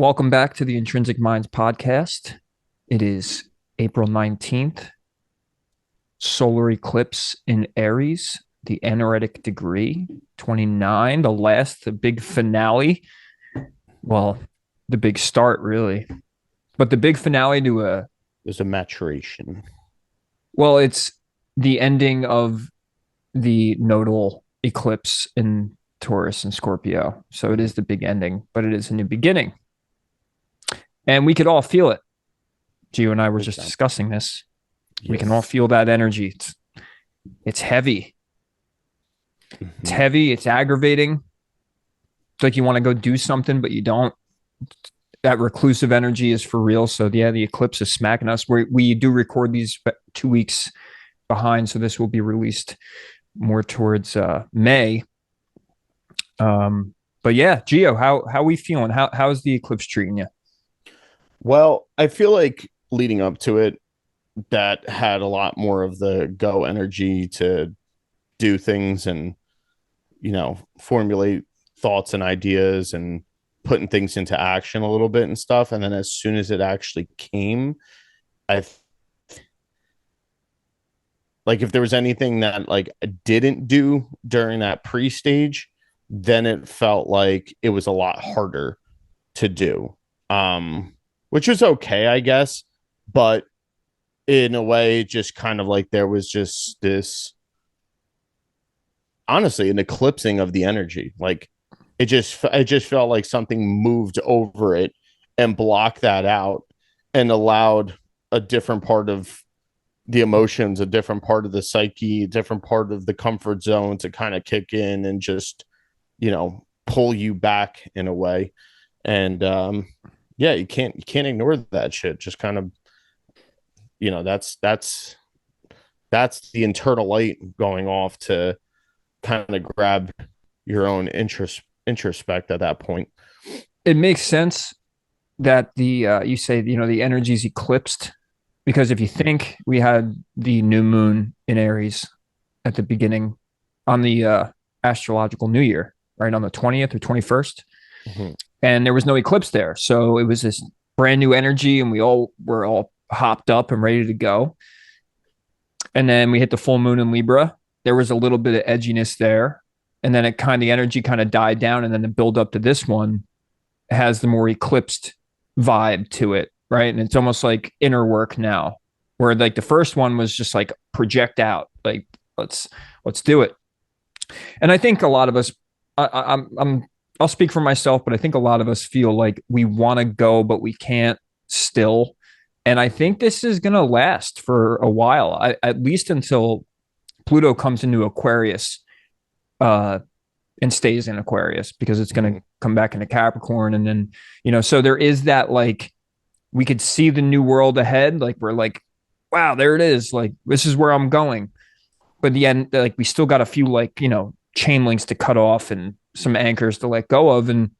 Welcome back to the Intrinsic Minds podcast. It is April 19th, solar eclipse in Aries, the Anaretic degree, 29, the big finale. Well, the big start, really. But the big finale to There's a maturation. it's the ending of the nodal eclipse in Taurus and Scorpio. So it is the big ending, but it is a new beginning. And we could all feel it. Gio and I were just discussing this. We can all feel that energy. It's heavy. It's heavy. It's aggravating. It's like you want to go do something, but you don't. That reclusive energy is for real. So yeah, the eclipse is smacking us. We do record these 2 weeks behind, so this will be released more towards May. But yeah, Gio, how are we feeling? How's the eclipse treating you? Well, I feel like leading up to it, that had a lot more of the go energy to do things and, formulate thoughts and ideas and putting things into action a little bit and stuff. And then as soon as it actually came, I like if there was anything that like I didn't do during that pre-stage, then it felt like it was a lot harder to do. Which was okay, I guess, but in a way, just kind of like there was just this, honestly, an eclipsing of the energy. Like it just felt like something moved over it and blocked that out and allowed a different part of the emotions, a different part of the psyche, a different part of the comfort zone to kind of kick in and just, pull you back in a way. And yeah, you can't ignore that shit. Just kind of, that's the internal light going off to kind of grab your own introspect at that point. It makes sense that the you say the energy is eclipsed, because if you think we had the new moon in Aries at the beginning on the astrological new year, right on the 20th or 21st, and there was no eclipse there, so it was this brand new energy, and we all were all hopped up and ready to go. And then we hit the full moon in Libra. There was a little bit of edginess there, and then the energy kind of died down, and then the build up to this one has the more eclipsed vibe to it, right? And it's almost like inner work now, where like the first one was just like project out, like let's do it. And I think a lot of us, I'll speak for myself, but I think a lot of us feel like we want to go, but we can't still. And I think this is going to last for a while, at least until Pluto comes into Aquarius, uh, and stays in Aquarius, because it's going to come back into Capricorn. And then, so there is that, like, we could see the new world ahead. Like, we're like, wow, there it is. Like, this is where I'm going. But the end, like, we still got a few, like, chain links to cut off and some anchors to let go of. And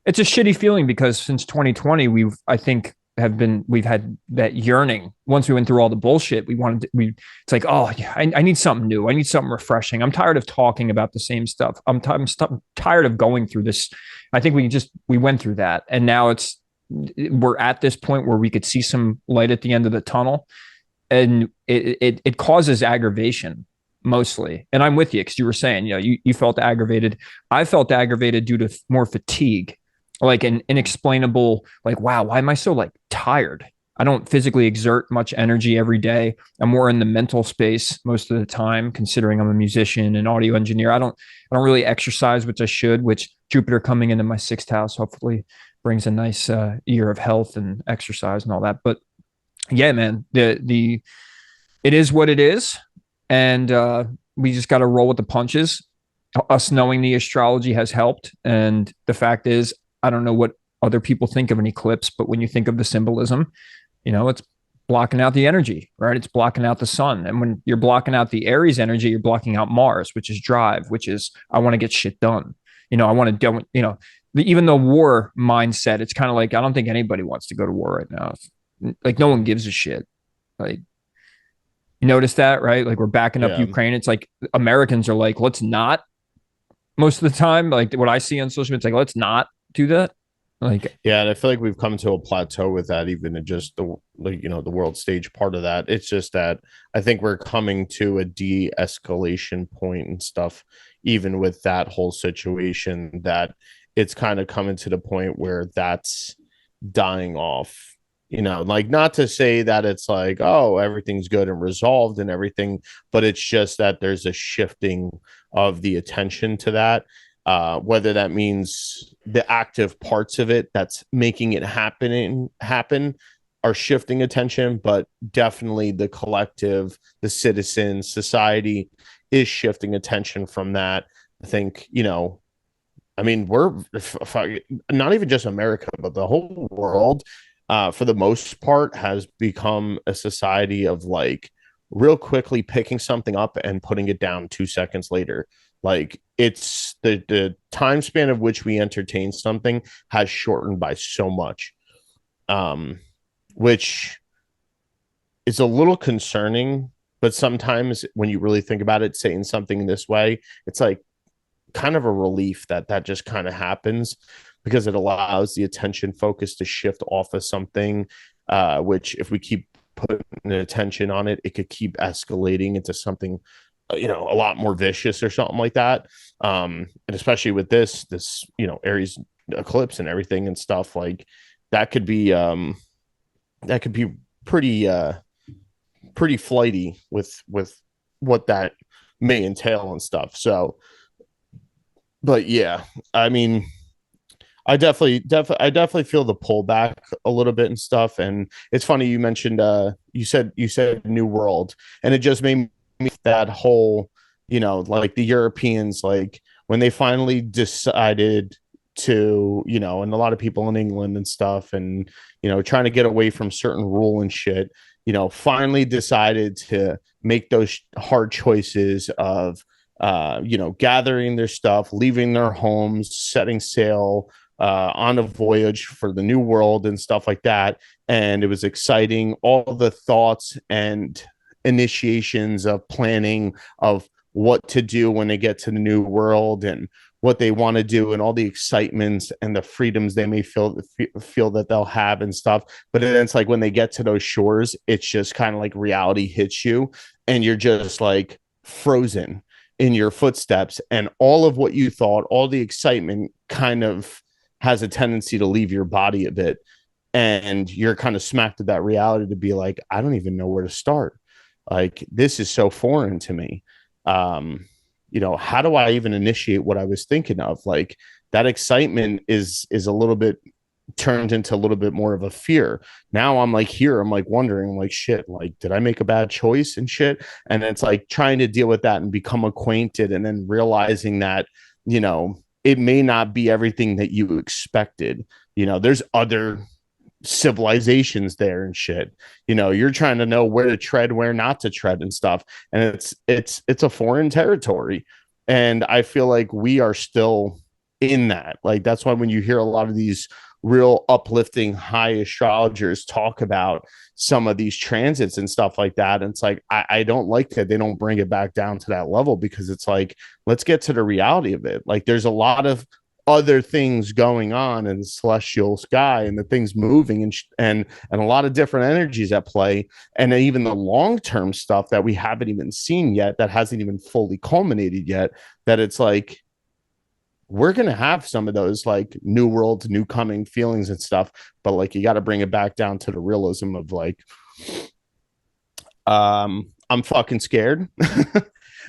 it's a shitty feeling, because since 2020, we've had that yearning. Once we went through all the bullshit, it's like, oh yeah, I need something new. I need something refreshing. I'm tired of talking about the same stuff. I'm tired of going through this. I think we went through that. And now we're at this point where we could see some light at the end of the tunnel, and it causes aggravation mostly. And I'm with you, because you were saying, you felt aggravated. I felt aggravated due to more fatigue, like an inexplainable, like, wow, why am I so like tired? I don't physically exert much energy every day. I'm more in the mental space most of the time, considering I'm a musician and audio engineer. I don't really exercise, which I should, which Jupiter coming into my sixth house hopefully brings a nice year of health and exercise and all that. But yeah, man, it is what it is. And we just got to roll with the punches. Us knowing the astrology has helped. And the fact is, I don't know what other people think of an eclipse, but when you think of the symbolism, it's blocking out the energy, right? It's blocking out the sun. And when you're blocking out the Aries energy, you're blocking out Mars, which is drive, which is, I want to get shit done. I want to do, even the war mindset, it's kind of like, I don't think anybody wants to go to war right now. Like, no one gives a shit. Like, you notice that, right? Like, we're backing up Ukraine. It's like Americans are like, let's not, most of the time. Like, what I see on social media, it's like, let's not do that. Like, Yeah, and I feel like we've come to a plateau with that, even in just the like, the world stage part of that. It's just that I think we're coming to a de-escalation point and stuff, even with that whole situation, that it's kind of coming to the point where that's dying off. Like, not to say that it's like, oh, everything's good and resolved and everything, but it's just that there's a shifting of the attention to that. Whether that means the active parts of it that's making it happen are shifting attention, but definitely the collective, the citizen society is shifting attention from that. I think, I mean, we're not even just America, but the whole world, for the most part, has become a society of like real quickly picking something up and putting it down 2 seconds later. Like, it's the time span of which we entertain something has shortened by so much, um, which is a little concerning. But sometimes when you really think about it, saying something this way, it's like kind of a relief that that just kind of happens, because it allows the attention focus to shift off of something, which if we keep putting attention on it, it could keep escalating into something, a lot more vicious or something like that. And especially with this Aries eclipse and everything and stuff, like that could be that could be pretty pretty flighty with what that may entail and stuff. So, but yeah, I mean, I definitely feel the pullback a little bit and stuff. And it's funny you mentioned you said New World, and it just made me that whole, like the Europeans, like when they finally decided to, and a lot of people in England and stuff, and trying to get away from certain rule and shit, finally decided to make those hard choices of gathering their stuff, leaving their homes, setting sail on a voyage for the new world and stuff like that. And it was exciting. All the thoughts and initiations of planning of what to do when they get to the new world and what they want to do, and all the excitements and the freedoms they may feel that they'll have and stuff. But then it's like when they get to those shores, it's just kind of like reality hits you, and you're just like frozen in your footsteps, and all of what you thought, all the excitement kind of has a tendency to leave your body a bit, and you're kind of smacked at that reality to be like, I don't even know where to start. Like, this is so foreign to me. How do I even initiate what I was thinking of? Like, that excitement is a little bit turned into a little bit more of a fear. Now I'm like, I'm like wondering, like, shit, like, did I make a bad choice and shit? And it's like trying to deal with that and become acquainted, and then realizing that, it may not be everything that you expected. There's other civilizations there and shit. You're trying to know where to tread, where not to tread and stuff. And it's a foreign territory. And I feel like we are still in that. Like, that's why when you hear a lot of these real uplifting high astrologers talk about some of these transits and stuff like that, and it's like, I don't like that they don't bring it back down to that level, because it's like, let's get to the reality of it. Like, there's a lot of other things going on in the celestial sky, and the things moving, and a lot of different energies at play, and even the long-term stuff that we haven't even seen yet, that hasn't even fully culminated yet, that it's like, we're going to have some of those like new world, new coming feelings and stuff. But like, you got to bring it back down to the realism of like, I'm fucking scared.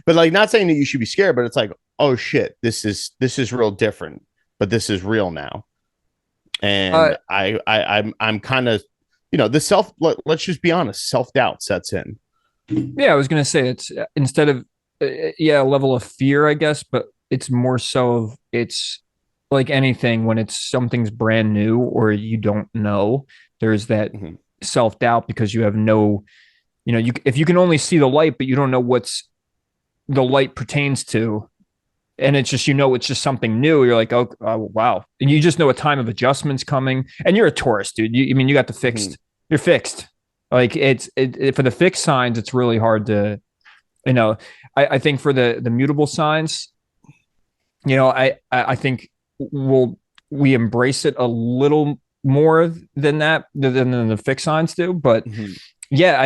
But like, not saying that you should be scared, but it's like, oh shit, this is real different, but this is real now. uh, And I'm kind of, the let's just be honest, self-doubt sets in. yeah, I was gonna say it's instead of yeah, a level of fear, I guess, but it's more so of it's like anything when it's something's brand new or you don't know. There's that Mm-hmm. self doubt because you have no, you if you can only see the light, but you don't know what's the light pertains to, and it's just it's just something new. You're like, oh wow, and you just know a time of adjustments coming, and you're a Taurus, dude. I mean, you got the Mm-hmm. fixed. You're fixed. Like for the fixed signs, it's really hard to you know. I think for the mutable signs, I think we'll we embrace it a little more than that than the fixed signs do. But Mhm. yeah,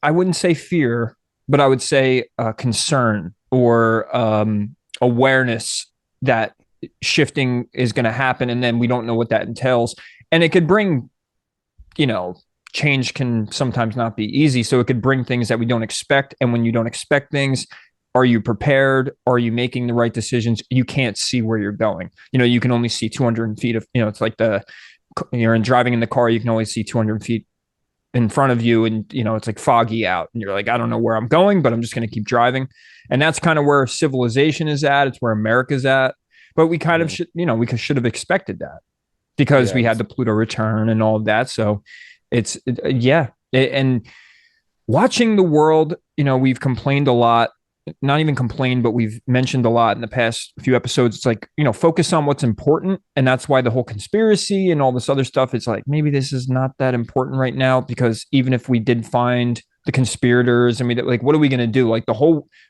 I wouldn't say fear, but I would say concern or awareness that shifting is going to happen, and then we don't know what that entails, and it could bring, you know, change can sometimes not be easy, so it could bring things that we don't expect, and when you don't expect things, are you prepared? Are you making the right decisions? You can't see where you're going. You know, you can only see 200 feet of, you know, it's like you're in driving in the car, you can only see 200 feet in front of you, and you know it's like foggy out and you're like, I don't know where I'm going, but I'm just going to keep driving. And that's kind of where civilization is at. It's where America's at. But we kind of Mhm. should, you know, we should have expected that because we Yeah. had the Pluto return and all of that. So yeah. And watching the world, you know, we've complained a lot, not even complained, but we've mentioned a lot in the past few episodes. It's like, you know, focus on what's important. And that's why the whole conspiracy and all this other stuff, it's like, maybe this is not that important right now, because even if we did find the conspirators, I mean, like, what are we going to do? Like,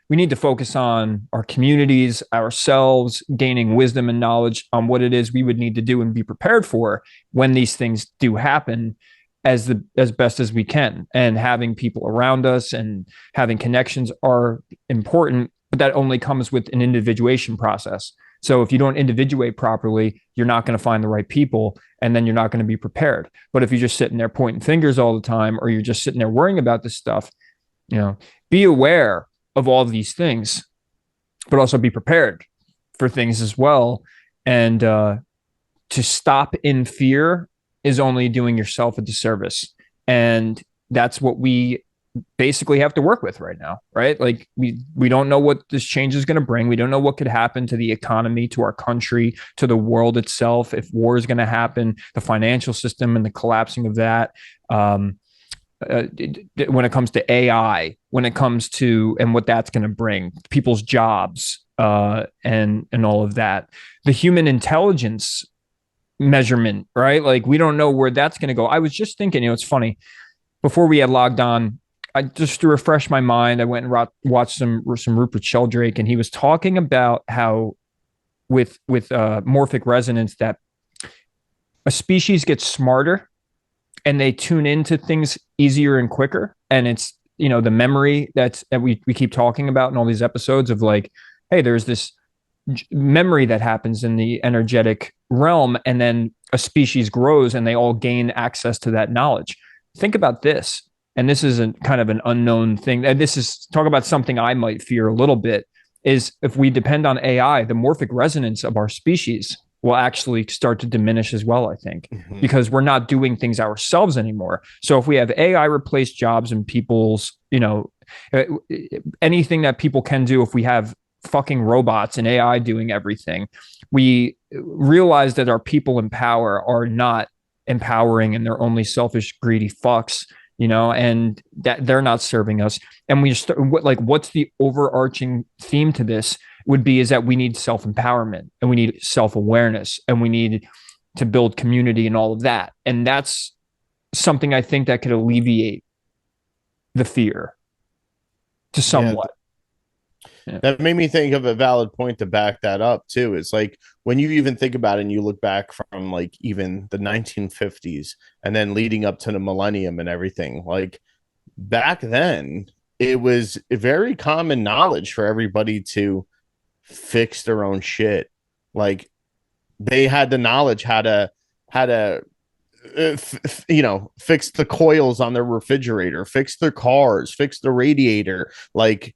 we need to focus on our communities, ourselves, gaining wisdom and knowledge on what it is we would need to do and be prepared for when these things do happen, as best as we can. And having people around us and having connections are important, but that only comes with an individuation process. So if you don't individuate properly, you're not going to find the right people, and then you're not going to be prepared. But if you're just sitting there pointing fingers all the time, or you're just sitting there worrying about this stuff, you know, be aware of all of these things, but also be prepared for things as well. And to stop in fear is only doing yourself a disservice. And that's what we basically have to work with right now, right? Like we don't know what this change is going to bring. We don't know what could happen to the economy, to our country, to the world itself, if war is going to happen, the financial system and the collapsing of that. When it comes to AI, when it comes to and what that's going to bring, people's jobs, and all of that, the human intelligence measurement, right? Like we don't know where that's going to go. I was just thinking, you know, it's funny. Before we had logged on, I just to refresh my mind, I went and watched some Rupert Sheldrake, and he was talking about how with morphic resonance that a species gets smarter and they tune into things easier and quicker. And it's, you know, the memory that we keep talking about in all these episodes of like, hey, there's this memory that happens in the energetic realm, and then a species grows and they all gain access to that knowledge. Think about this, and this is a kind of an unknown thing, and this is talk about something I might fear a little bit, is if we depend on AI, the morphic resonance of our species will actually start to diminish as well, I think, Mhm. because we're not doing things ourselves anymore. So if we have AI replace jobs and people's, you know, anything that people can do, if we have fucking robots and AI doing everything, we realize that our people in power are not empowering, and they're only selfish, greedy fucks, you know, and that they're not serving us. And we just like, what's the overarching theme to this would be is that we need self-empowerment, and we need self-awareness, and we need to build community and all of that. And that's something I think that could alleviate the fear to Yeah, somewhat. Yeah. that made me think of a valid point to back that up too. It's like when you even think about it and you look back from like even the 1950s and then leading up to the millennium and everything, like back then it was very common knowledge for everybody to fix their own shit. Like they had the knowledge how to you know, fix the coils on their refrigerator, fix their cars, fix the radiator, like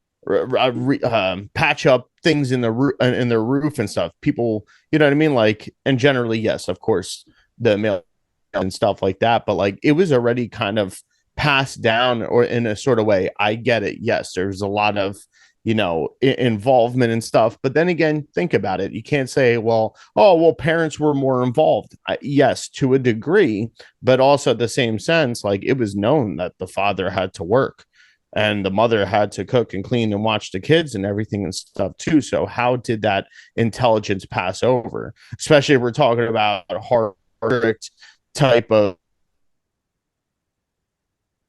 patch up things in in their roof and stuff. People, you know what I mean? Like, and generally, yes, of course, the mail and stuff like that. But like, it was already kind of passed down, or in a sort of way. I get it. Yes, there's a lot of, you know, involvement and stuff. But then again, think about it. You can't say, well, oh, well, parents were more involved. Yes, to a degree, but also at the same sense, like it was known that the father had to work and the mother had to cook and clean and watch the kids and everything and stuff too. So how did that intelligence pass over? Especially if we're talking about a hard type of,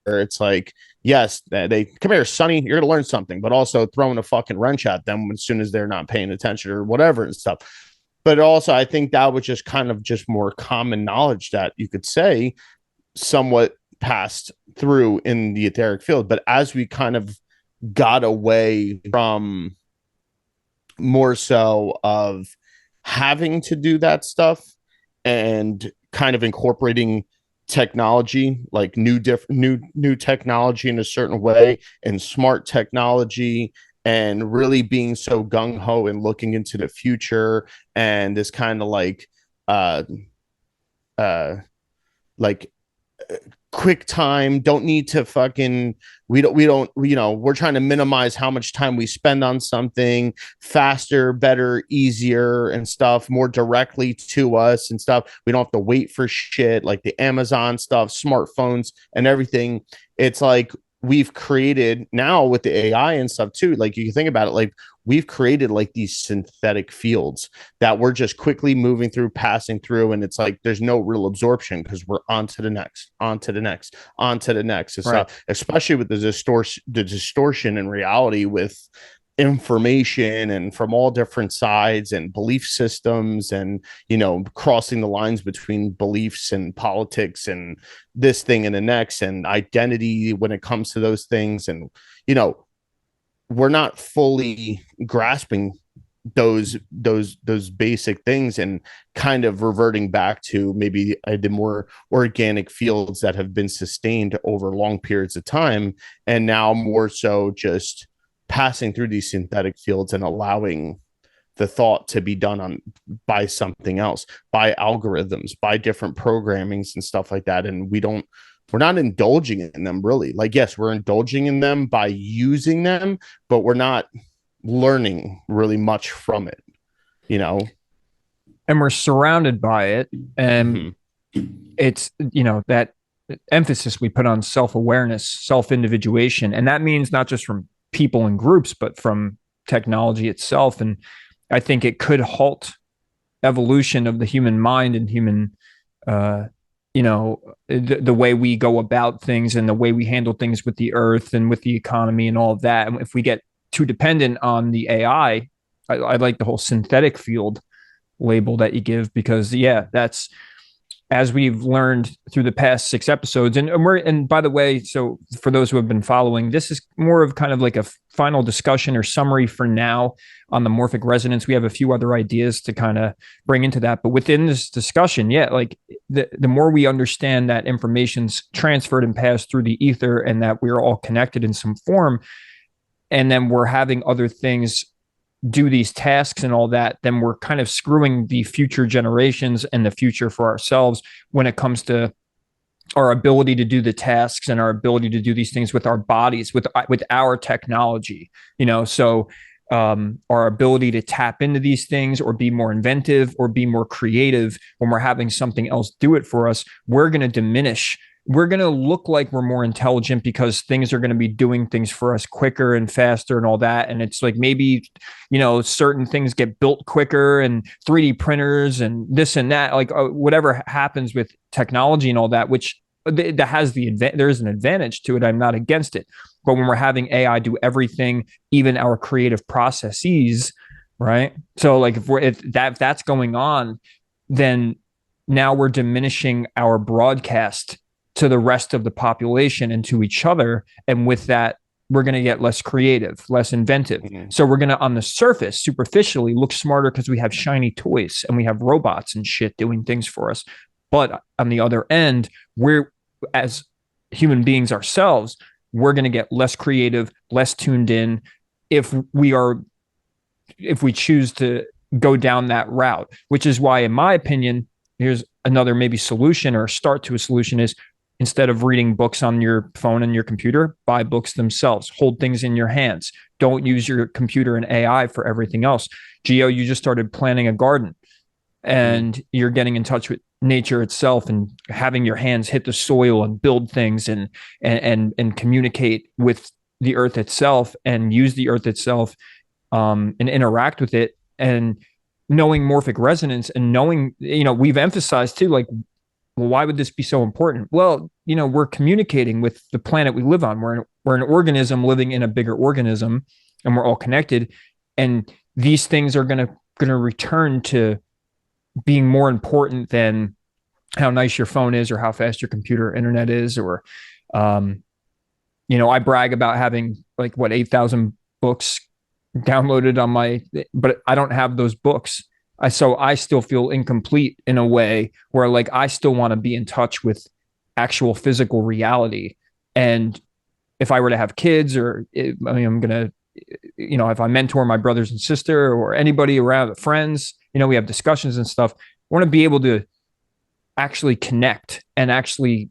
where it's like, yes, they come here, Sonny, you're gonna learn something, but also throwing a fucking wrench at them as soon as they're not paying attention or whatever and stuff. but also I think that was just kind of just more common knowledge that you could say somewhat passed through in the etheric field. But as we kind of got away from more so of having to do that stuff and kind of incorporating technology, like new technology in a certain way, and smart technology, and really being so gung-ho and looking into the future, and this kind of uh uh like quick time, don't need to fucking, we don't you know, we're trying to minimize how much time we spend on something, faster, better, easier and stuff, more directly to us and stuff. We don't have to wait for shit like the Amazon stuff, smartphones and everything. It's like we've created now with the AI and stuff too, like you can think about it, like we've created like these synthetic fields that we're just quickly moving through, passing through, and it's like there's no real absorption because we're on to the next, on to the next, on to the next. It's Right. especially with the distortion in reality with information and from all different sides and belief systems, and you know, crossing the lines between beliefs and politics and this thing and the next, and identity when it comes to those things. And you know, we're not fully grasping those basic things, and kind of reverting back to maybe the more organic fields that have been sustained over long periods of time, and now more so just passing through these synthetic fields and allowing the thought to be done on by something else, by algorithms, by different programmings and stuff like that. And we're not indulging in them really. Like, yes, we're indulging in them by using them, but we're not learning really much from it, you know? And we're surrounded by it. And it's, you know, that emphasis we put on self-awareness, self-individuation. And that means not just from people and groups, but from technology itself. And I think it could halt evolution of the human mind and human, you know, the way we go about things and the way we handle things with the earth and with the economy and all of that. And if we get too dependent on the I like the whole synthetic field label that you give, because yeah, that's, as we've learned through the past 6 episodes, and by the way, so for those who have been following, this is more of kind of like a final discussion or summary for now on the morphic resonance. We have a few other ideas to kind of bring into that, but within this discussion, yeah, like the more we understand that information's transferred and passed through the ether, and that we're all connected in some form, and then we're having other things do these tasks and all that, then we're kind of screwing the future generations and the future for ourselves when it comes to our ability to do the tasks and our ability to do these things with our bodies, with our technology, you know. So our ability to tap into these things or be more inventive or be more creative when we're having something else do it for us, we're going to diminish. We're going to look like we're more intelligent because things are going to be doing things for us quicker and faster and all that. And it's like, maybe, you know, certain things get built quicker and 3D printers and this and that, like whatever happens with technology and all that, which that has there is an advantage to it. I'm not against it. But when we're having AI do everything, even our creative processes, right? So like if that's going on, then now we're diminishing our broadcast to the rest of the population and to each other. And with that, we're going to get less creative, less inventive. Mm-hmm. So we're going to, on the surface, superficially look smarter because we have shiny toys and we have robots and shit doing things for us. But on the other end, we're, as human beings ourselves, we're going to get less creative, less tuned in if we choose to go down that route, which is why, in my opinion, here's another maybe solution or start to a solution is, instead of reading books on your phone and your computer, buy books themselves, hold things in your hands. Don't use your computer and AI for everything else. Gio, you just started planting a garden and you're getting in touch with nature itself and having your hands hit the soil and build things and communicate with the earth itself and use the earth itself and interact with it. And knowing morphic resonance and knowing, you know, we've emphasized too, like, well, why would this be so important? Well, you know, we're communicating with the planet we live on. We're an organism living in a bigger organism, and we're all connected. And these things are going to return to being more important than how nice your phone is or how fast your computer internet is, or um, I brag about having like what 8,000 books downloaded on my, but I don't have those books. So I still feel incomplete in a way where like I still want to be in touch with actual physical reality. And if I were to have kids, or I'm gonna, if I mentor my brothers and sister or anybody around, friends, we have discussions and stuff. I want to be able to actually connect and actually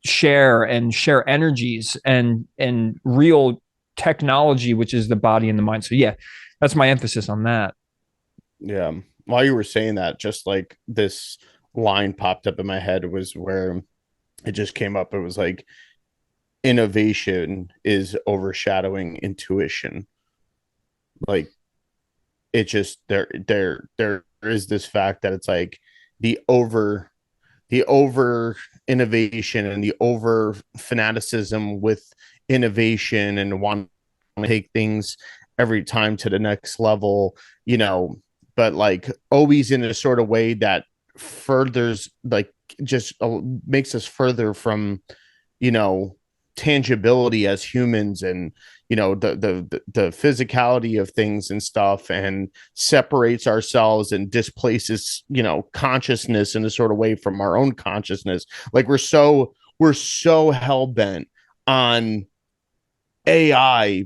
share energies and real technology, which is the body and the mind. So yeah, that's my emphasis on that. Yeah. While you were saying that, just like this line popped up in my head was where it just came up. It was like innovation is overshadowing intuition. Like it just there is this fact that it's like the over innovation and the over fanaticism with innovation and want to take things every time to the next level, but like always in a sort of way that furthers, like just makes us further from, you know, tangibility as humans, and the physicality of things and stuff, and separates ourselves and displaces consciousness in a sort of way from our own consciousness. Like we're so hell-bent on AI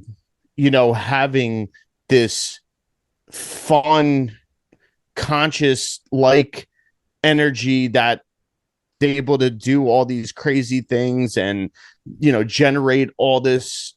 having this fun conscious like energy that they're able to do all these crazy things and generate all this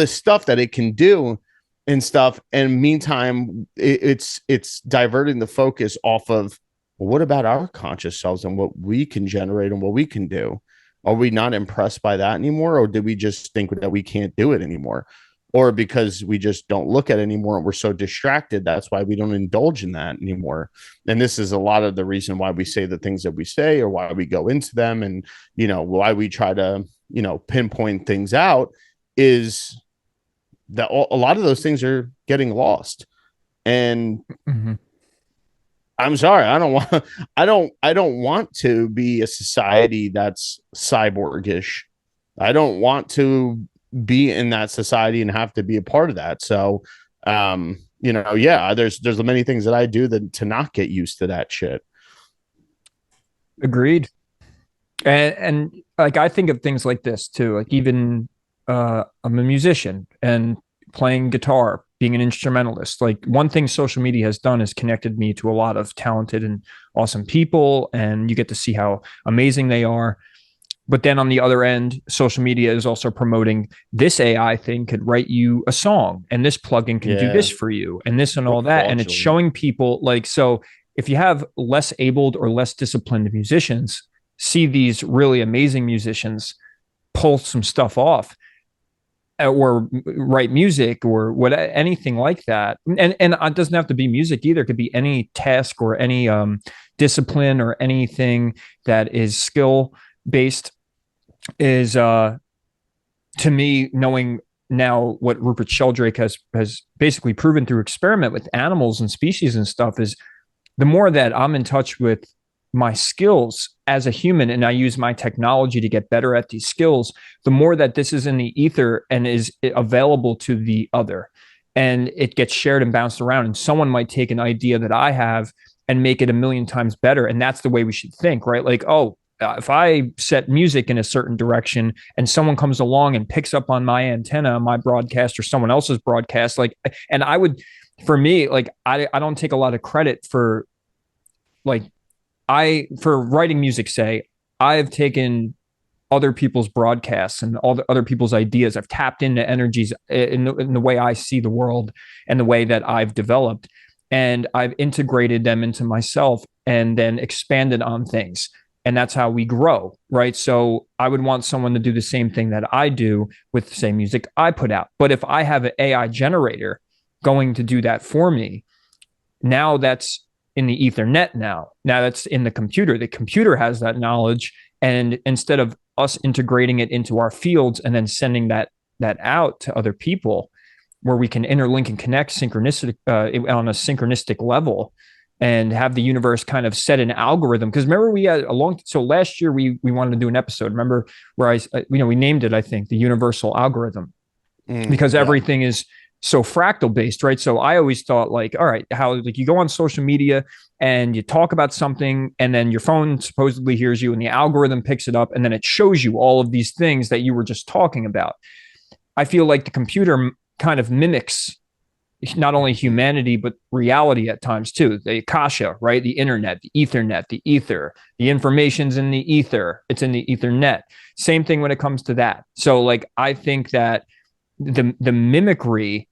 stuff that it can do and stuff. And meantime, it's diverting the focus off of, well, what about our conscious selves and what we can generate and what we can do? Are we not impressed by that anymore, or did we just think that we can't do it anymore? Or because we just don't look at it anymore and we're so distracted, that's why we don't indulge in that anymore. And this is a lot of the reason why we say the things that we say, or why we go into them, and why we try to pinpoint things out, is that a lot of those things are getting lost. And mm-hmm. I'm sorry, I don't want to be a society that's cyborgish. I don't want to be in that society and have to be a part of that. So yeah, there's many things that I do that to not get used to that shit. Agreed. And like I think of things like this too, like even I'm a musician and playing guitar, being an instrumentalist. Like one thing social media has done is connected me to a lot of talented and awesome people, and you get to see how amazing they are. But then on the other end, social media is also promoting this AI thing could write you a song, and this plugin can do this for you, and this and all that. And it's showing people like, so if you have less abled or less disciplined musicians see these really amazing musicians pull some stuff off or write music or what, anything like that. And it doesn't have to be music either. It could be any task or any discipline or anything that is skill based. Is to me, knowing now what Rupert Sheldrake has basically proven through experiment with animals and species and stuff, is the more that I'm in touch with my skills as a human and I use my technology to get better at these skills, the more that this is in the ether and is available to the other, and it gets shared and bounced around, and someone might take an idea that I have and make it a million times better. And that's the way we should think, right? Like, if I set music in a certain direction and someone comes along and picks up on my antenna, my broadcast, or someone else's broadcast, like, and I would, for me, like, I don't take a lot of credit for, like, for writing music, say, I've taken other people's broadcasts and all the other people's ideas. I've tapped into energies in the way I see the world and the way that I've developed, and I've integrated them into myself and then expanded on things. And that's how we grow, right? So I would want someone to do the same thing that I do with the same music I put out. But if I have an AI generator going to do that for me, now that's in the Ethernet now. Now that's in the computer. The computer has that knowledge. And instead of us integrating it into our fields and then sending that out to other people, where we can interlink and connect synchronicity on a synchronistic level, and have the universe kind of set an algorithm. Because remember, we had so last year we wanted to do an episode. Remember where we named it, I think, the universal algorithm, because Yeah. everything is so fractal based, right? So I always thought like, all right, how like you go on social media and you talk about something and then your phone supposedly hears you and the algorithm picks it up and then it shows you all of these things that you were just talking about. I feel like the computer kind of mimics not only humanity but reality at times too. The akasha, right? The internet, the ethernet, the ether, the information's in the ether, it's in the ethernet. Same thing when it comes to that. So like I think that the mimicry,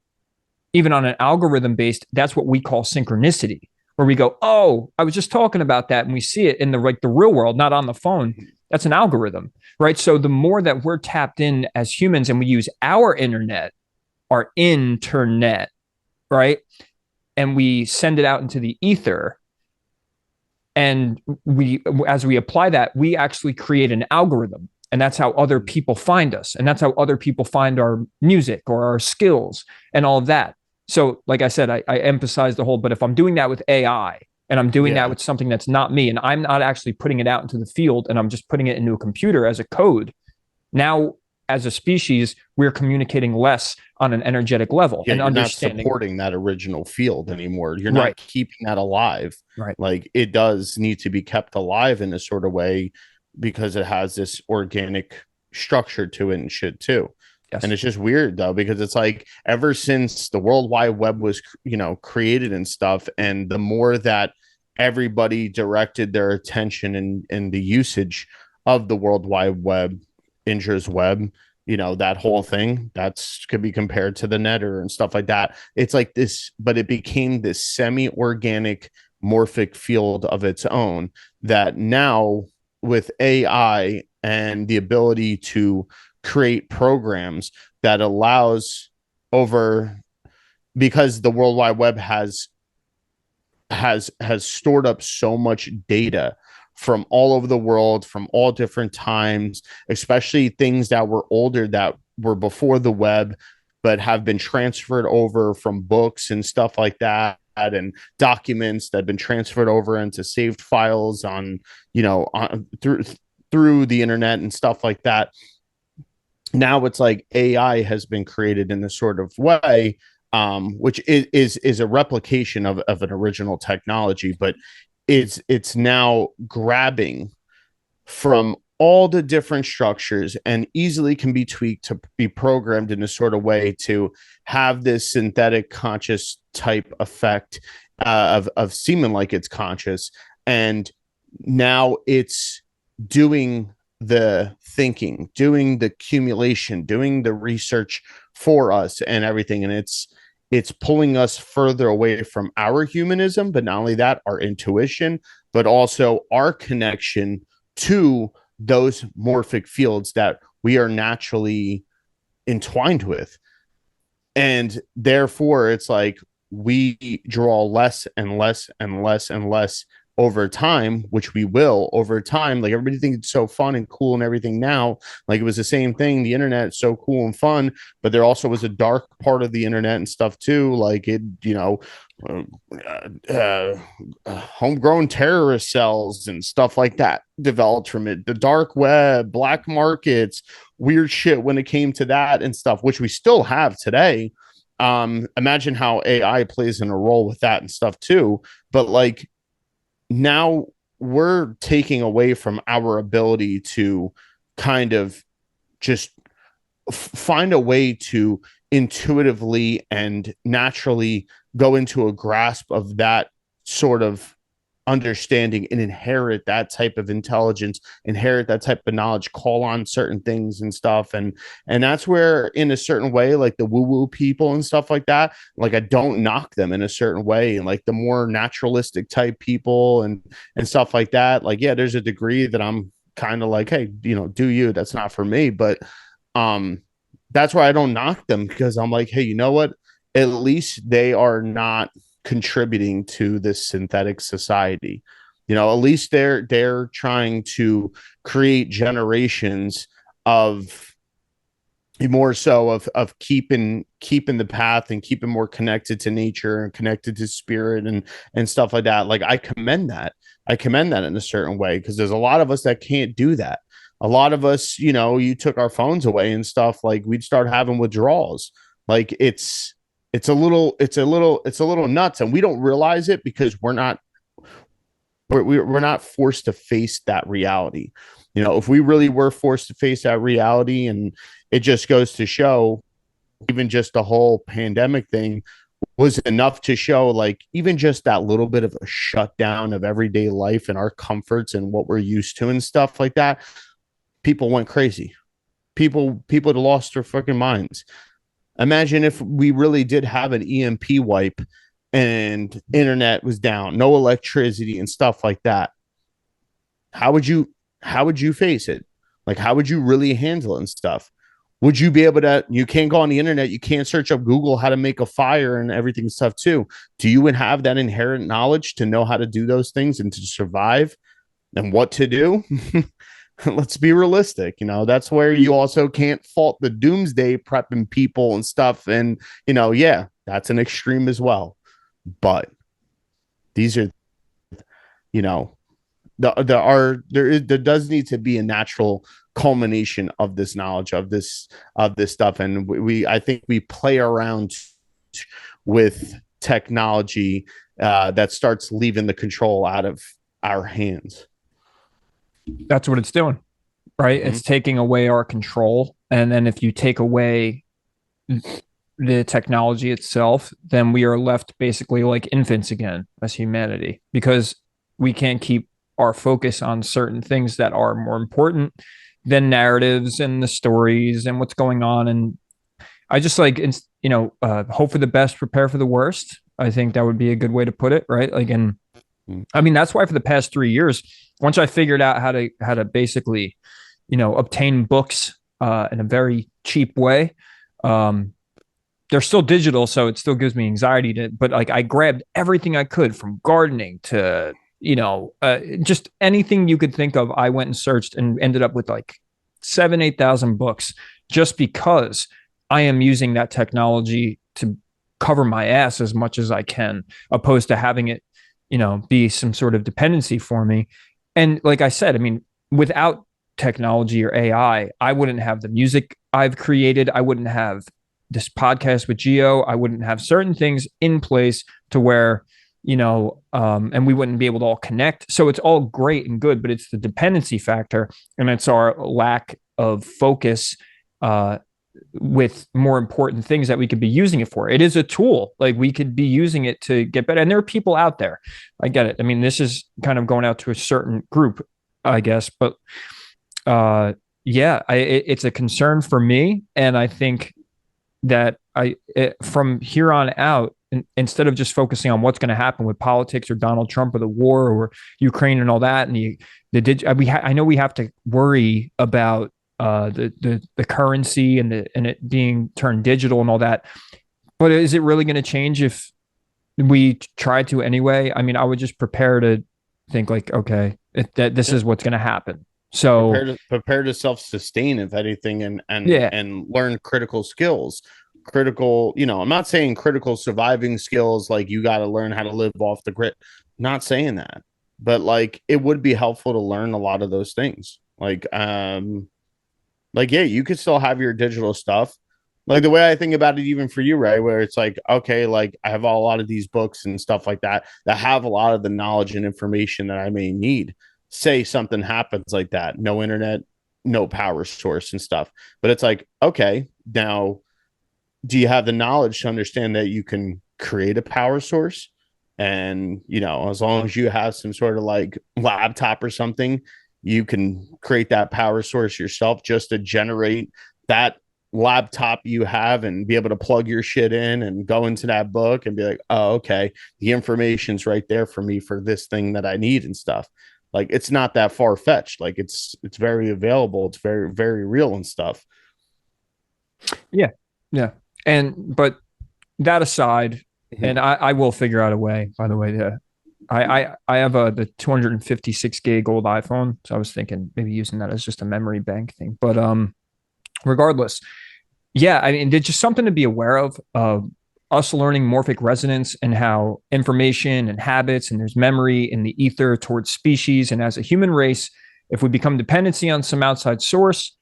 even on an algorithm based, that's what we call synchronicity, where we go, oh, I was just talking about that, and we see it in the real world, not on the phone. That's an algorithm, right? So the more that we're tapped in as humans and we use our internet, our internet, right, and we send it out into the ether, and we, as we apply that, we actually create an algorithm, and that's how other people find us, and that's how other people find our music or our skills and all of that. So like I said, I emphasize the whole, but if I'm doing that with AI and I'm doing that with something that's not me and I'm not actually putting it out into the field and I'm just putting it into a computer as a code, now as a species we're communicating less on an energetic level, Yeah, and you're not understanding supporting that original field anymore. You're not keeping that alive. Right. Like it does need to be kept alive in a sort of way because it has this organic structure to it and shit too. Yes. And it's just weird though, because it's like ever since the World Wide Web was, created and stuff, and the more that everybody directed their attention and the usage of the World Wide Web, Indra's web, that whole thing that's could be compared to the netter and stuff like that. It's like this, but it became this semi-organic morphic field of its own that now with AI and the ability to create programs that allows over, because the World Wide Web has stored up so much data from all over the world, from all different times, especially things that were older, that were before the web, but have been transferred over from books and stuff like that, and documents that have been transferred over into saved files on, through the internet and stuff like that. Now it's like AI has been created in this sort of way, which is a replication of an original technology, but it's now grabbing from all the different structures and easily can be tweaked to be programmed in a sort of way to have this synthetic conscious type effect, of seeming like it's conscious. And now it's doing the thinking, doing the accumulation, doing the research for us and everything. And it's pulling us further away from our humanism, but not only that, our intuition, but also our connection to those morphic fields that we are naturally entwined with. And therefore, it's like we draw less and less and less and less over time, which we will over time. Like everybody thinks it's so fun and cool and everything now. Like it was the same thing. The internet is so cool and fun, but there also was a dark part of the internet and stuff too. Like it, homegrown terrorist cells and stuff like that developed from it. The dark web, black markets, weird shit when it came to that and stuff, which we still have today. Imagine how AI plays in a role with that and stuff too. But like, now we're taking away from our ability to kind of just find a way to intuitively and naturally go into a grasp of that sort of understanding and inherit that type of intelligence, inherit that type of knowledge, call on certain things and stuff. And that's where, in a certain way, like the woo-woo people and stuff like that, like I don't knock them in a certain way. And like the more naturalistic type people and stuff like that, like, yeah, there's a degree that I'm kind of like, hey, do you, that's not for me. But that's why I don't knock them, because I'm like, hey, you know what? At least they are not contributing to this synthetic society. At least they're trying to create generations of more so of keeping the path and keeping more connected to nature and connected to spirit and stuff like that. Like I commend that in a certain way, because there's a lot of us that can't do that. A lot of us, you know, you took our phones away and stuff, like we'd start having withdrawals. Like it's a little nuts, and we don't realize it because we're not forced to face that reality. You know, if we really were forced to face that reality, and it just goes to show, even just the whole pandemic thing was enough to show, like, even just that little bit of a shutdown of everyday life and our comforts and what we're used to and stuff like that, people went crazy. People had lost their fucking minds. Imagine if we really did have an EMP wipe and internet was down, no electricity and stuff like that. How would you face it? Like, how would you really handle it and stuff? Would you be able to, you can't go on the internet, you can't search up Google how to make a fire and everything and stuff too. Do you have that inherent knowledge to know how to do those things and to survive and what to do? Let's be realistic. You know, that's where you also can't fault the doomsday prepping people and stuff. And, you know, yeah, that's an extreme as well. But these are, you know, there does need to be a natural culmination of this knowledge of this stuff. And we I think we play around with technology that starts leaving the control out of our hands. That's what it's doing, right? Mm-hmm. It's taking away our control. And then if you take away the technology itself, then we are left basically like infants again as humanity, because we can't keep our focus on certain things that are more important than narratives and the stories and what's going on. And I just like, hope for the best, prepare for the worst. I think that would be a good way to put it, right? Like, and I mean, that's why for the past 3 years, once I figured out how to basically, obtain books in a very cheap way, they're still digital, so it still gives me anxiety but like I grabbed everything I could, from gardening to, just anything you could think of. I went and searched and ended up with like 8,000 books, just because I am using that technology to cover my ass as much as I can, opposed to having it, be some sort of dependency for me. And like I said, I mean, without technology or AI, I wouldn't have the music I've created. I wouldn't have this podcast with Geo. I wouldn't have certain things in place to where, and we wouldn't be able to all connect. So it's all great and good, but it's the dependency factor, and it's our lack of focus with more important things that we could be using it for. It is a tool. Like, we could be using it to get better. And there are people out there. I get it. I mean, this is kind of going out to a certain group, I guess, but it's a concern for me. And I think that from here on out, instead of just focusing on what's going to happen with politics or Donald Trump or the war or Ukraine and all that, and I know we have to worry about the currency and it being turned digital and all that, but is it really going to change if we try to anyway? I mean, I would just prepare to think like, okay, that this is what's going to happen. So prepare to self-sustain, if anything, and learn critical skills. I'm not saying critical surviving skills, like you got to learn how to live off the grid. Not saying that, but like it would be helpful to learn a lot of those things. Yeah, you could still have your digital stuff. Like the way I think about it, even for you, right? Where it's like, okay, like I have a lot of these books and stuff like that have a lot of the knowledge and information that I may need. Say something happens like that, no internet, no power source and stuff. But it's like, okay, now do you have the knowledge to understand that you can create a power source? And, as long as you have some sort of like laptop or something, you can create that power source yourself just to generate that laptop you have and be able to plug your shit in and go into that book and be like, oh, okay, the information's right there for me for this thing that I need and stuff. Like, it's not that far fetched. Like it's very available. It's very, very real and stuff. Yeah. Yeah. But that aside, and I will figure out a way, by the way, to I have the 256 gig old iPhone, so I was thinking maybe using that as just a memory bank thing. But regardless, Yeah, I mean, there's just something to be aware of. Us learning morphic resonance and how information and habits and there's memory in the ether towards species. And as a human race, if we become dependency on some outside source,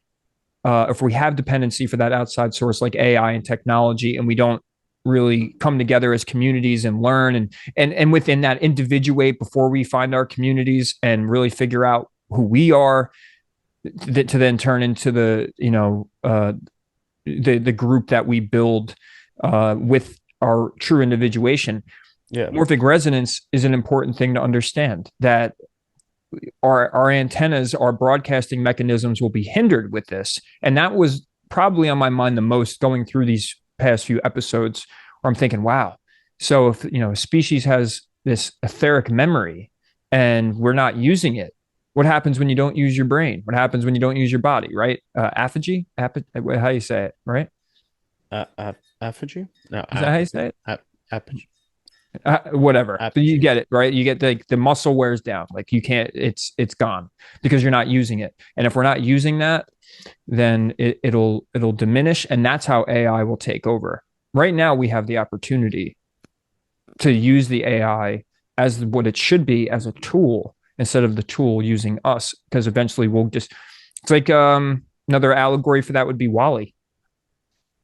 if we have dependency for that outside source like AI and technology, and we don't really come together as communities and learn and within that individuate before we find our communities and really figure out who we are, to then turn into the group that we build with our true individuation. Yeah. Morphic resonance is an important thing to understand, that our antennas, our broadcasting mechanisms will be hindered with this. And that was probably on my mind the most going through these past few episodes, where I'm thinking, wow, so if a species has this etheric memory and we're not using it, what happens when you don't use your brain? What happens when you don't use your body, right? Apogee? How you say it, right? Apogee? No, Is that how you say it? apogee. Whatever. Apogee. You get it, right? You get the muscle wears down. Like you can't, it's gone because you're not using it. And if we're not using that, then it'll diminish. And that's how AI will take over. Right now, we have the opportunity to use the AI as what it should be, as a tool, instead of the tool using us. Because eventually it's like another allegory for that would be Wally.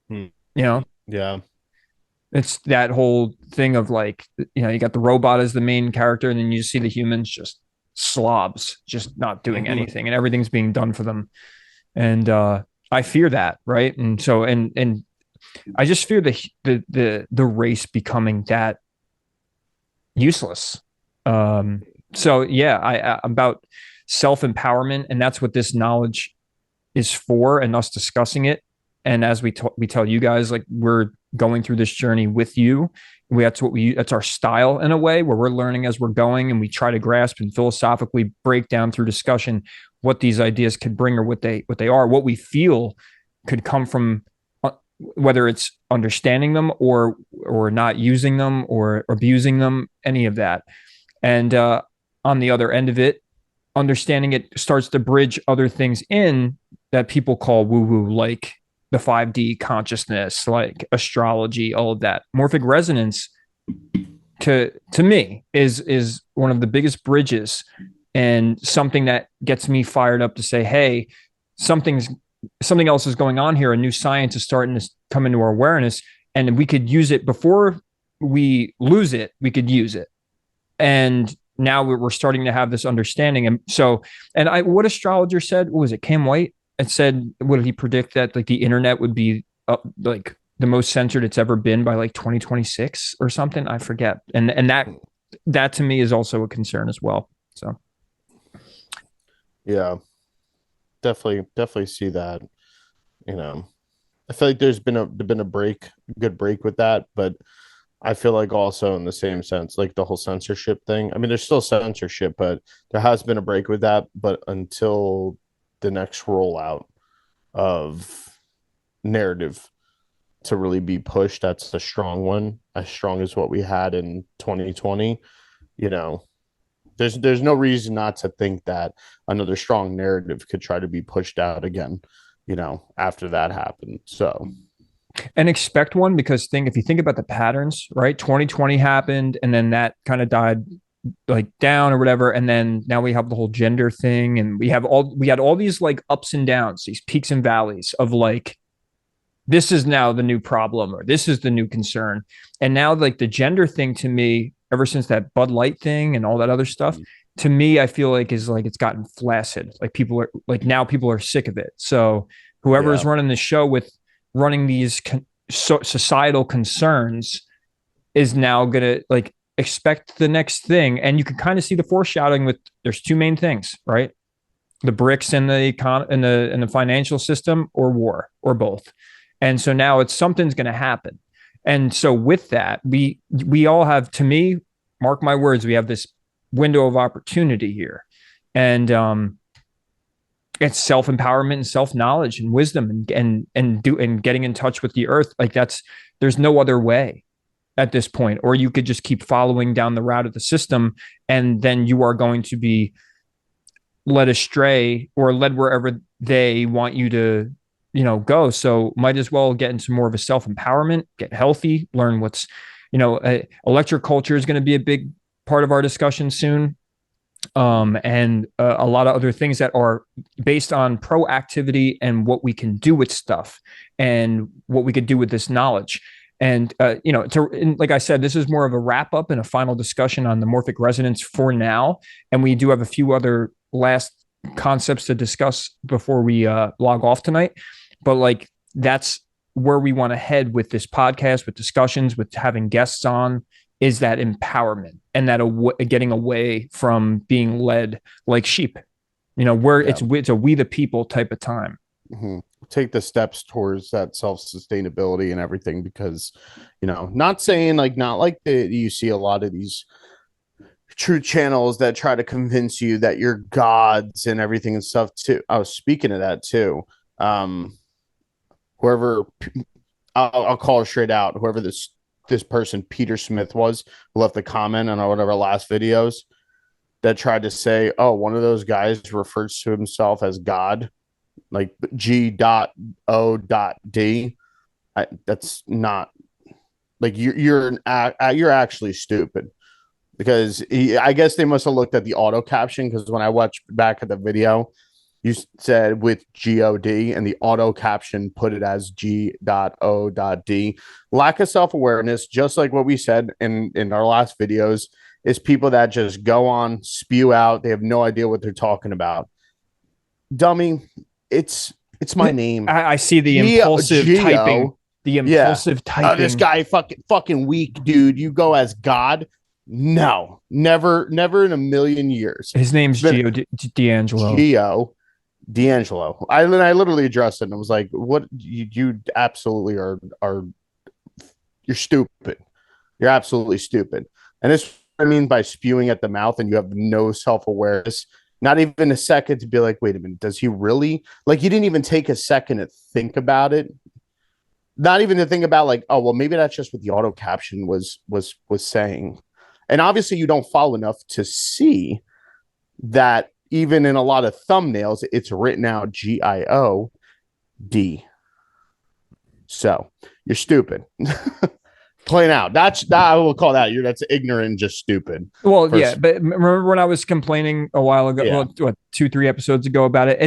Hmm. Yeah. It's that whole thing of like, you got the robot as the main character, and then you see the humans just slobs, just not doing anything, and everything's being done for them. And I fear that, right? And so, and I just fear the race becoming that useless. So yeah, I about self-empowerment, and that's what this knowledge is for, and us discussing it. And as we tell you guys, like, we're going through this journey with you. That's our style in a way, where we're learning as we're going, and we try to grasp and philosophically break down through discussion what these ideas could bring, or what they are, what we feel could come from, whether it's understanding them or not using them or abusing them, any of that. And on the other end of it, understanding it starts to bridge other things in that people call woo woo, like the 5D consciousness, like astrology, all of that. Morphic resonance, to me, is one of the biggest bridges, and something that gets me fired up to say, hey, something else is going on here. A new science is starting to come into our awareness, and we could use it before we lose it. We could use it, and now we're starting to have this understanding. And so, what astrologer said, what was it, Cam White? It said, what did he predict, that like the internet would be like the most censored it's ever been by like 2026 or something? I forget. And that to me is also a concern as well. So Yeah, definitely see that. I feel like there's been a good break with that, but I feel like also in the same sense, like the whole censorship thing. I mean, there's still censorship, but there has been a break with that. But until the next rollout of narrative to really be pushed, that's the strong one, as strong as what we had in 2020. There's no reason not to think that another strong narrative could try to be pushed out again, after that happened. So, and expect one, because if you think about the patterns, right? 2020 happened, and then that kind of died like down or whatever, and then now we have the whole gender thing, and we had all these like ups and downs, these peaks and valleys of like, this is now the new problem, or this is the new concern. And now like the gender thing, to me, ever since that Bud Light thing and all that other stuff, to me, I feel like is like it's gotten flaccid. Like people are sick of it. So whoever is running the show with running these societal concerns is now gonna like expect the next thing. And you can kind of see the foreshadowing with, there's two main things, right? The bricks in the financial system, or war, or both. And so now it's something's going to happen. And so with that, we all have, to me, mark my words, we have this window of opportunity here. And it's self-empowerment and self-knowledge and wisdom, and getting in touch with the earth. Like there's no other way at this point. Or you could just keep following down the route of the system, and then you are going to be led astray, or led wherever they want you to go. So might as well get into more of a self-empowerment, get healthy, learn what's, electric culture is going to be a big part of our discussion soon. And a lot of other things that are based on proactivity and what we can do with stuff and what we could do with this knowledge. And like I said, this is more of a wrap up and a final discussion on the morphic resonance for now. And we do have a few other last concepts to discuss before we log off tonight. But like that's where we want to head with this podcast, with discussions, with having guests on, is that empowerment and that getting away from being led like sheep, where it's a we the people type of time. Mm-hmm. Take the steps towards that self-sustainability and everything, because not saying not like you see a lot of these true channels that try to convince you that you're gods and everything and stuff too. I was speaking of that too. Whoever I'll call it straight out, whoever this person Peter Smith was, who left a comment on one of our last videos that tried to say, oh, one of those guys refers to himself as God, like G.O.D. That's not like you're actually stupid, because I guess they must have looked at the auto caption, because when I watched back at the video, you said with G-O-D and the auto caption put it as G.O.D. Lack of self-awareness, just like what we said in our last videos, is people that just go on, spew out. They have no idea what they're talking about. Dummy, it's my name. I see the impulsive typing. The impulsive typing. Oh, this guy fucking weak, dude. You go as God. No, never in a million years. His name's D'Angelo. D'Angelo. I literally addressed it and I was like, what you absolutely are you're stupid. You're absolutely stupid. And this I mean by spewing at the mouth and you have no self-awareness. Not even a second to be like, wait a minute, does he really? Like, you didn't even take a second to think about it. Not even to think about like, oh, well, maybe that's just what the auto caption was saying. And obviously you don't follow enough to see that even in a lot of thumbnails, it's written out G-I-O-D. So you're stupid. Plain out. That I will call that. That's ignorant, just stupid. Well, yeah, but remember when I was complaining a while ago, well, 2-3 episodes ago about it?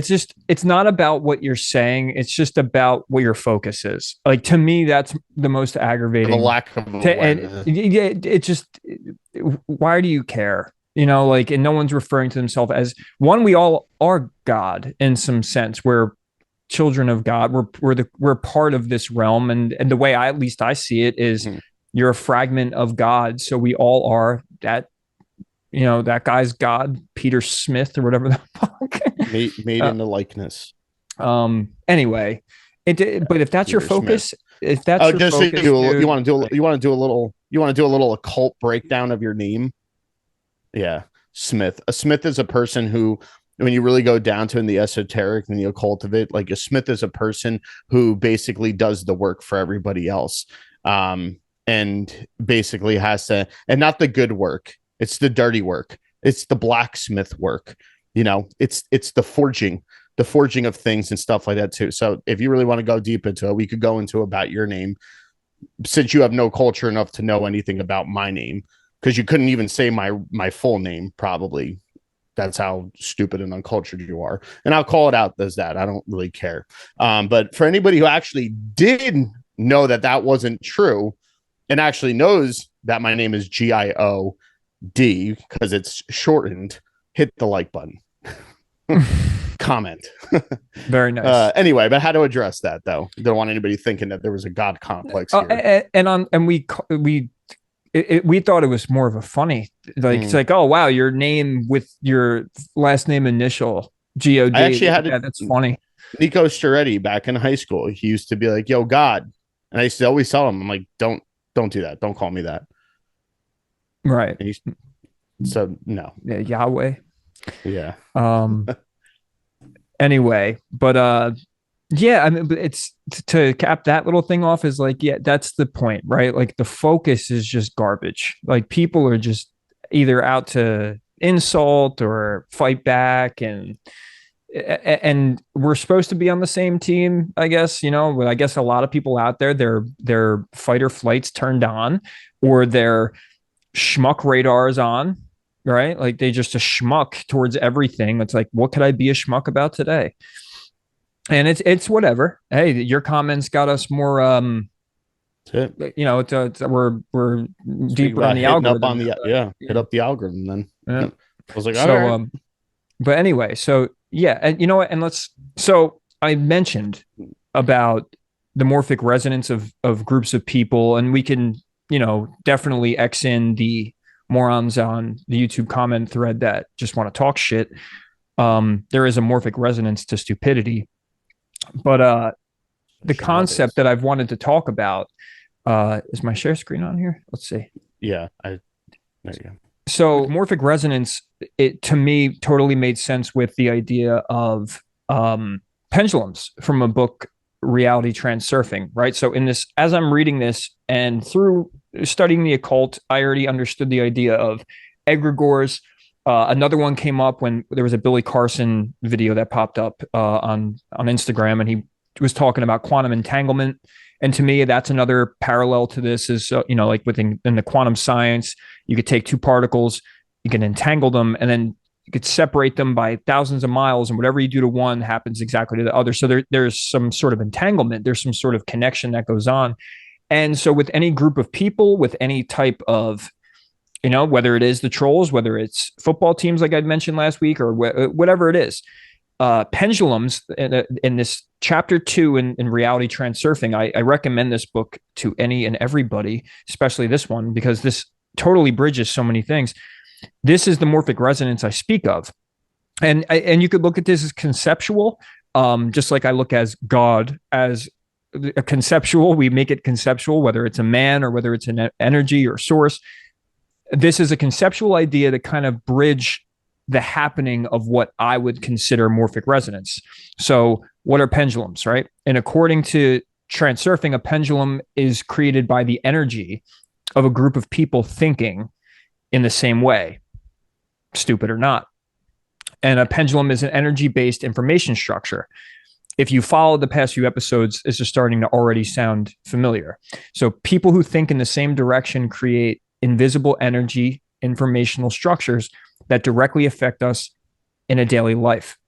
It's not about what you're saying. It's just about what your focus is. Like, to me, that's the most aggravating. The lack of awareness. It just, why do you care? And no one's referring to themselves as one. We all are God in some sense. We're children of God. We're part of this realm, and the way at least I see it is, you're a fragment of God. So we all are that. That guy's God, Peter Smith or whatever the fuck. made in the likeness. Anyway, but if that's Peter your focus, Smith. If that's your just focus, so you want to do a little occult breakdown of your name. Yeah, Smith. A Smith is a person who, when you really go down to in the esoteric and the occult of it, like a Smith is a person who basically does the work for everybody else. And basically has to, and not the good work. It's the dirty work. It's the blacksmith work. It's the forging of things and stuff like that too. So if you really want to go deep into it, we could go into about your name, since you have no culture enough to know anything about my name, because you couldn't even say my full name, probably. That's how stupid and uncultured you are. And I'll call it out as that. I don't really care. But for anybody who actually did know that wasn't true, and actually knows that my name is G-I-O-D because it's shortened, hit the like button. Comment. Very nice. Anyway, but how to address that, though? Don't want anybody thinking that there was a God complex here. And we thought it was more of a funny, it's like, oh wow, your name with your last name initial, G-O-D. I actually had that's funny. Nico Storetti back in high school, he used to be like, yo, God. And I used to always tell him, I'm like, don't do that. Don't call me that. Right. So no. Yeah, Yahweh. Yeah. Anyway, but yeah, I mean, it's to cap that little thing off is like, yeah, that's the point, right? Like the focus is just garbage. Like people are just either out to insult or fight back, and and we're supposed to be on the same team, I guess, but I guess a lot of people out there, their fight or flight's turned on, or their schmuck radars on, right? Like they just a schmuck towards everything. It's like, what could I be a schmuck about today? And it's whatever. Hey, your comments got us more That's it. we're Speak deeper in about the hitting up algorithm on now. the hit up the algorithm then. Yeah. I was like, all So right. but anyway, so yeah, and you know what? And so I mentioned about the morphic resonance of groups of people, and we can, definitely X in the morons on the YouTube comment thread that just want to talk shit. There is a morphic resonance to stupidity, but the Sure enough concept is. that I've wanted to talk about, is my share screen on here? Let's see. Yeah, I there you go. So morphic resonance, it to me totally made sense with the idea of pendulums from a book, Reality Transurfing, right? So in this, as I'm reading this and through studying the occult, I already understood the idea of egregores. Another one came up when there was a Billy Carson video that popped up on Instagram, and he was talking about quantum entanglement. And to me, that's another parallel to this. Is like within in the quantum science, you could take two particles, you can entangle them, and then you could separate them by thousands of miles, and whatever you do to one happens exactly to the other. So there's some sort of entanglement, there's some sort of connection that goes on. And so with any group of people, with any type of, whether it is the trolls, whether it's football teams like I mentioned last week, or whatever it is, pendulums in this chapter 2 in reality transurfing, I recommend this book to any and everybody, especially this one, because this totally bridges so many things. This is the morphic resonance I speak of, and you could look at this as conceptual, just like I look as God as a conceptual. We make it conceptual, whether it's a man or whether it's an energy or source. This is a conceptual idea to kind of bridge the happening of what I would consider morphic resonance. So, what are pendulums, right? And according to transurfing, a pendulum is created by the energy of a group of people thinking in the same way, stupid or not. And a pendulum is an energy based information structure. If you follow the past few episodes, this is starting to already sound familiar. So, people who think in the same direction create invisible energy informational structures that directly affect us in a daily life.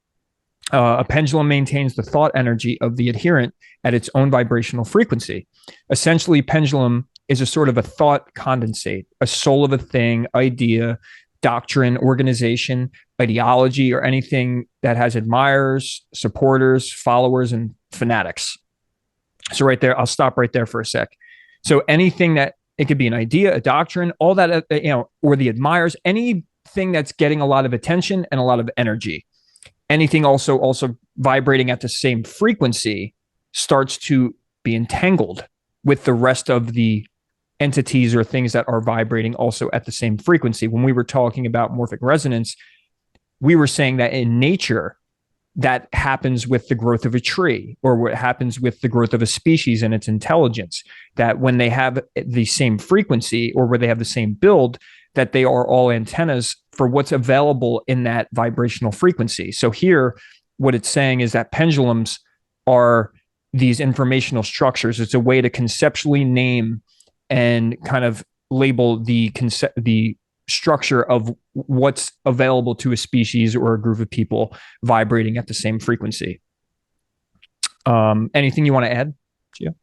A pendulum maintains the thought energy of the adherent at its own vibrational frequency. Essentially, pendulum is a sort of a thought condensate, a soul of a thing, idea, doctrine, organization, ideology, or anything that has admirers, supporters, followers, and fanatics. So right there, I'll stop right there for a sec. So anything that it could be an idea, a doctrine, all that, or the admirers, anything that's getting a lot of attention and a lot of energy. Anything also vibrating at the same frequency starts to be entangled with the rest of the entities or things that are vibrating also at the same frequency. When we were talking about morphic resonance, we were saying that in nature, that happens with the growth of a tree, or what happens with the growth of a species and its intelligence, that when they have the same frequency or where they have the same build, that they are all antennas for what's available in that vibrational frequency. So here, what it's saying is that pendulums are these informational structures. It's a way to conceptually name and kind of label the structure of what's available to a species or a group of people vibrating at the same frequency. Anything you want to add, Gio?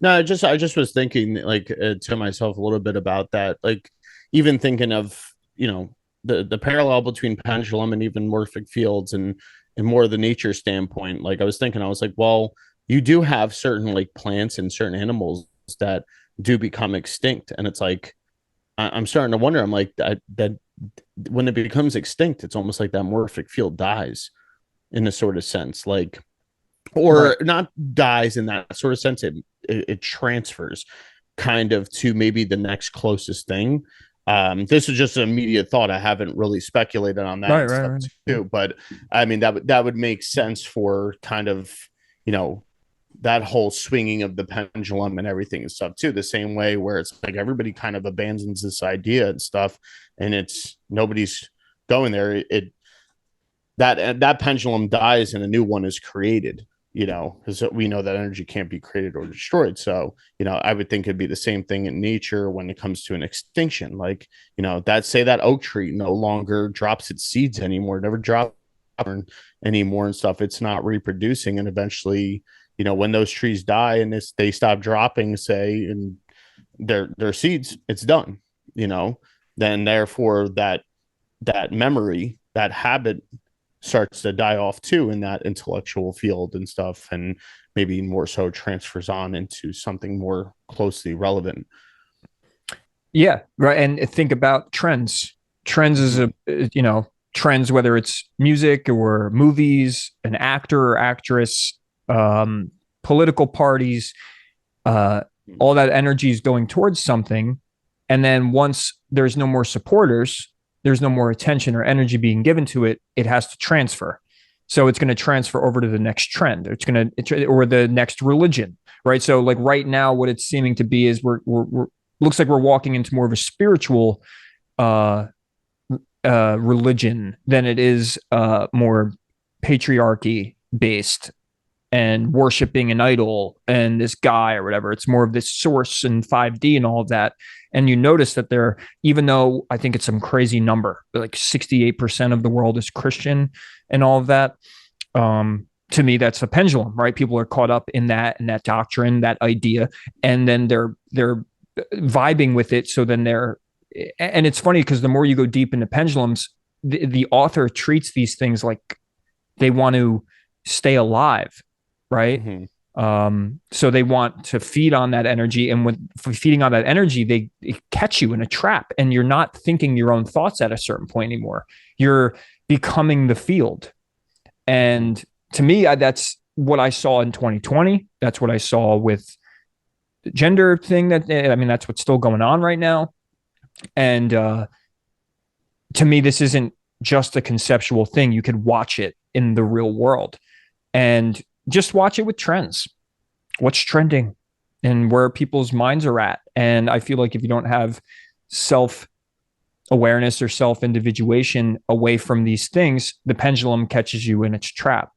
No, I just was thinking like to myself a little bit about that. Like even thinking of, the parallel between pendulum and even morphic fields and more of the nature standpoint. Like I was thinking, I was like, well, you do have certain like plants and certain animals that do become extinct. And it's like I'm starting to wonder, I'm like that when it becomes extinct, it's almost like that morphic field dies in a sort of sense. Like Right. or not dies in that sort of sense, it transfers kind of to maybe the next closest thing. This is just an immediate thought. I haven't really speculated on that Right, and right, stuff right. Yeah. too, but I mean that would make sense for kind of, you know that whole swinging of the pendulum and everything and stuff too, the same way where it's like everybody kind of abandons this idea and stuff, and it's nobody's going there. that pendulum dies and a new one is created, because we know that energy can't be created or destroyed. So, I would think it'd be the same thing in nature when it comes to an extinction. Like, that say that oak tree no longer drops its seeds anymore, never drops anymore and stuff. It's not reproducing. And eventually, when those trees die and they stop dropping, say, and their seeds, it's done, then therefore that memory, that habit starts to die off too in that intellectual field and stuff, and maybe more so transfers on into something more closely relevant. Yeah, right. And think about trends. Trends is trends, whether it's music or movies, an actor or actress, political parties, uh, all that energy is going towards something. And then once there's no more supporters, there's no more attention or energy being given to it, it has to transfer. So it's going to transfer over to the next trend. Or the next religion, right? So like right now, what it's seeming to be is we're looks like we're walking into more of a spiritual uh, religion than it is more patriarchy based and worshiping an idol and this guy or whatever. It's more of this source and 5D and all of that. And you notice that there, even though I think it's some crazy number, like 68% of the world is Christian and all of that. To me, that's a pendulum, right? People are caught up in that doctrine, that idea, and then they're vibing with it. So then and it's funny because the more you go deep into pendulums, the author treats these things like they want to stay alive, right? So they want to feed on that energy, and with feeding on that energy, they catch you in a trap, and you're not thinking your own thoughts at a certain point anymore. You're becoming the field, and to me, that's what I saw in 2020. That's what I saw with the gender thing. That's what's still going on right now. And to me, this isn't just a conceptual thing. You could watch it in the real world, and just watch it with trends. What's trending and where people's minds are at. And I feel like if you don't have self awareness or self individuation away from these things, the pendulum catches you in its trap.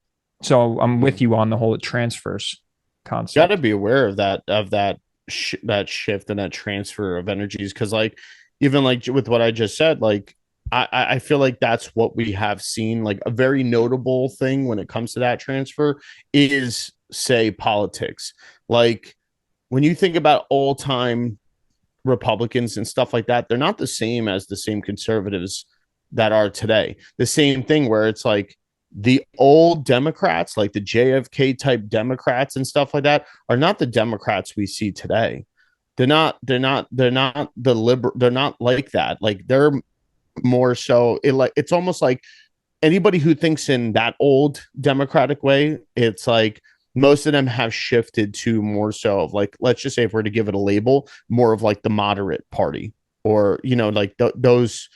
So I'm with you on the whole transfers concept. Got to be aware of that shift and that transfer of energies, because like even like with what I just said, like I feel like that's what we have seen. Like a very notable thing when it comes to that transfer is, say, politics. Like when you think about all time Republicans and stuff like that, they're not the same as the same conservatives that are today. The same thing where it's like the old Democrats, like the JFK type Democrats and stuff like that, are not the Democrats we see today. They're not the liberal. They're not like that. Like they're more so it's almost like anybody who thinks in that old democratic way, it's like most of them have shifted to more so of like, let's just say if we're to give it a label, more of like the moderate party, or like those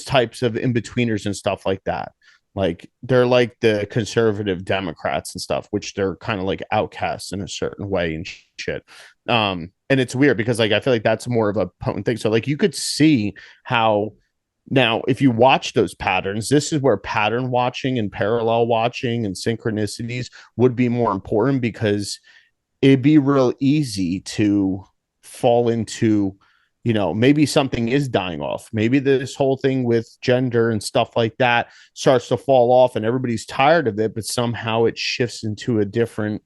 types of in-betweeners and stuff like that. Like they're like the conservative Democrats and stuff, which they're kind of like outcasts in a certain way and shit. And it's weird because like I feel like that's more of a potent thing. So like you could see how now, if you watch those patterns, this is where pattern watching and parallel watching and synchronicities would be more important, because it'd be real easy to fall into, maybe something is dying off. Maybe this whole thing with gender and stuff like that starts to fall off and everybody's tired of it, but somehow it shifts into a different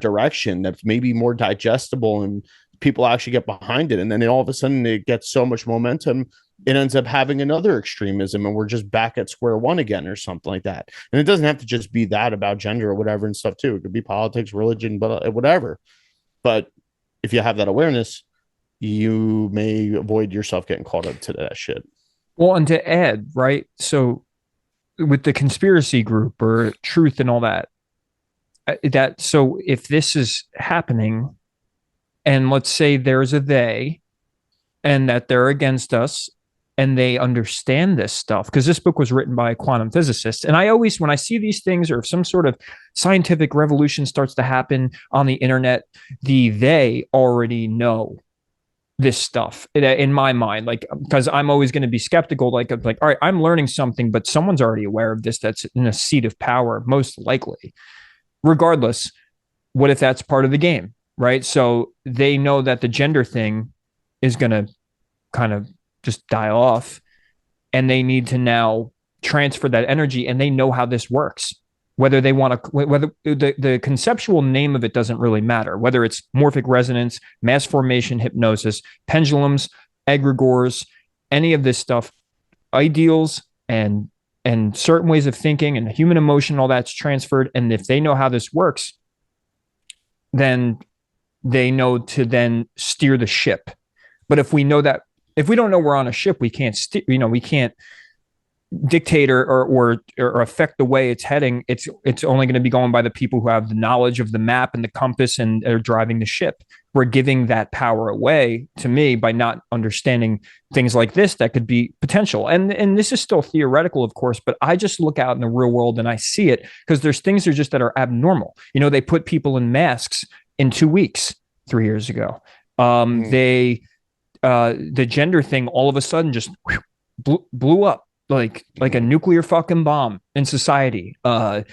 direction that's maybe more digestible and people actually get behind it. And then all of a sudden it gets so much momentum, it ends up having another extremism and we're just back at square one again or something like that. And it doesn't have to just be that about gender or whatever and stuff too. It could be politics, religion, but whatever. But if you have that awareness, you may avoid yourself getting caught up to that shit. Well, and to add, right? So with the conspiracy group or truth and all that, so if this is happening, and let's say there's a they, and that they're against us, and they understand this stuff, because this book was written by a quantum physicist. And I always, when I see these things, or if some sort of scientific revolution starts to happen on the internet, they already know this stuff in my mind, like, because I'm always going to be skeptical, like, all right, I'm learning something, but someone's already aware of this that's in a seat of power, most likely. Regardless, what if that's part of the game, right? So they know that the gender thing is going to kind of just die off, and they need to now transfer that energy, and they know how this works. Whether they want to, whether the conceptual name of it doesn't really matter, whether it's morphic resonance, mass formation, hypnosis, pendulums, egregores, any of this stuff, ideals and certain ways of thinking and human emotion, all that's transferred. And if they know how this works, then they know to then steer the ship. But if we don't know we're on a ship, we can't we can't dictate or affect the way it's heading. It's only going to be going by the people who have the knowledge of the map and the compass and are driving the ship. We're giving that power away, to me, by not understanding things like this that could be potential. And this is still theoretical, of course, but I just look out in the real world and I see it, because there's things that are abnormal. They put people in masks in 2 weeks 3 years ago. The gender thing all of a sudden just blew up like a nuclear fucking bomb in society. The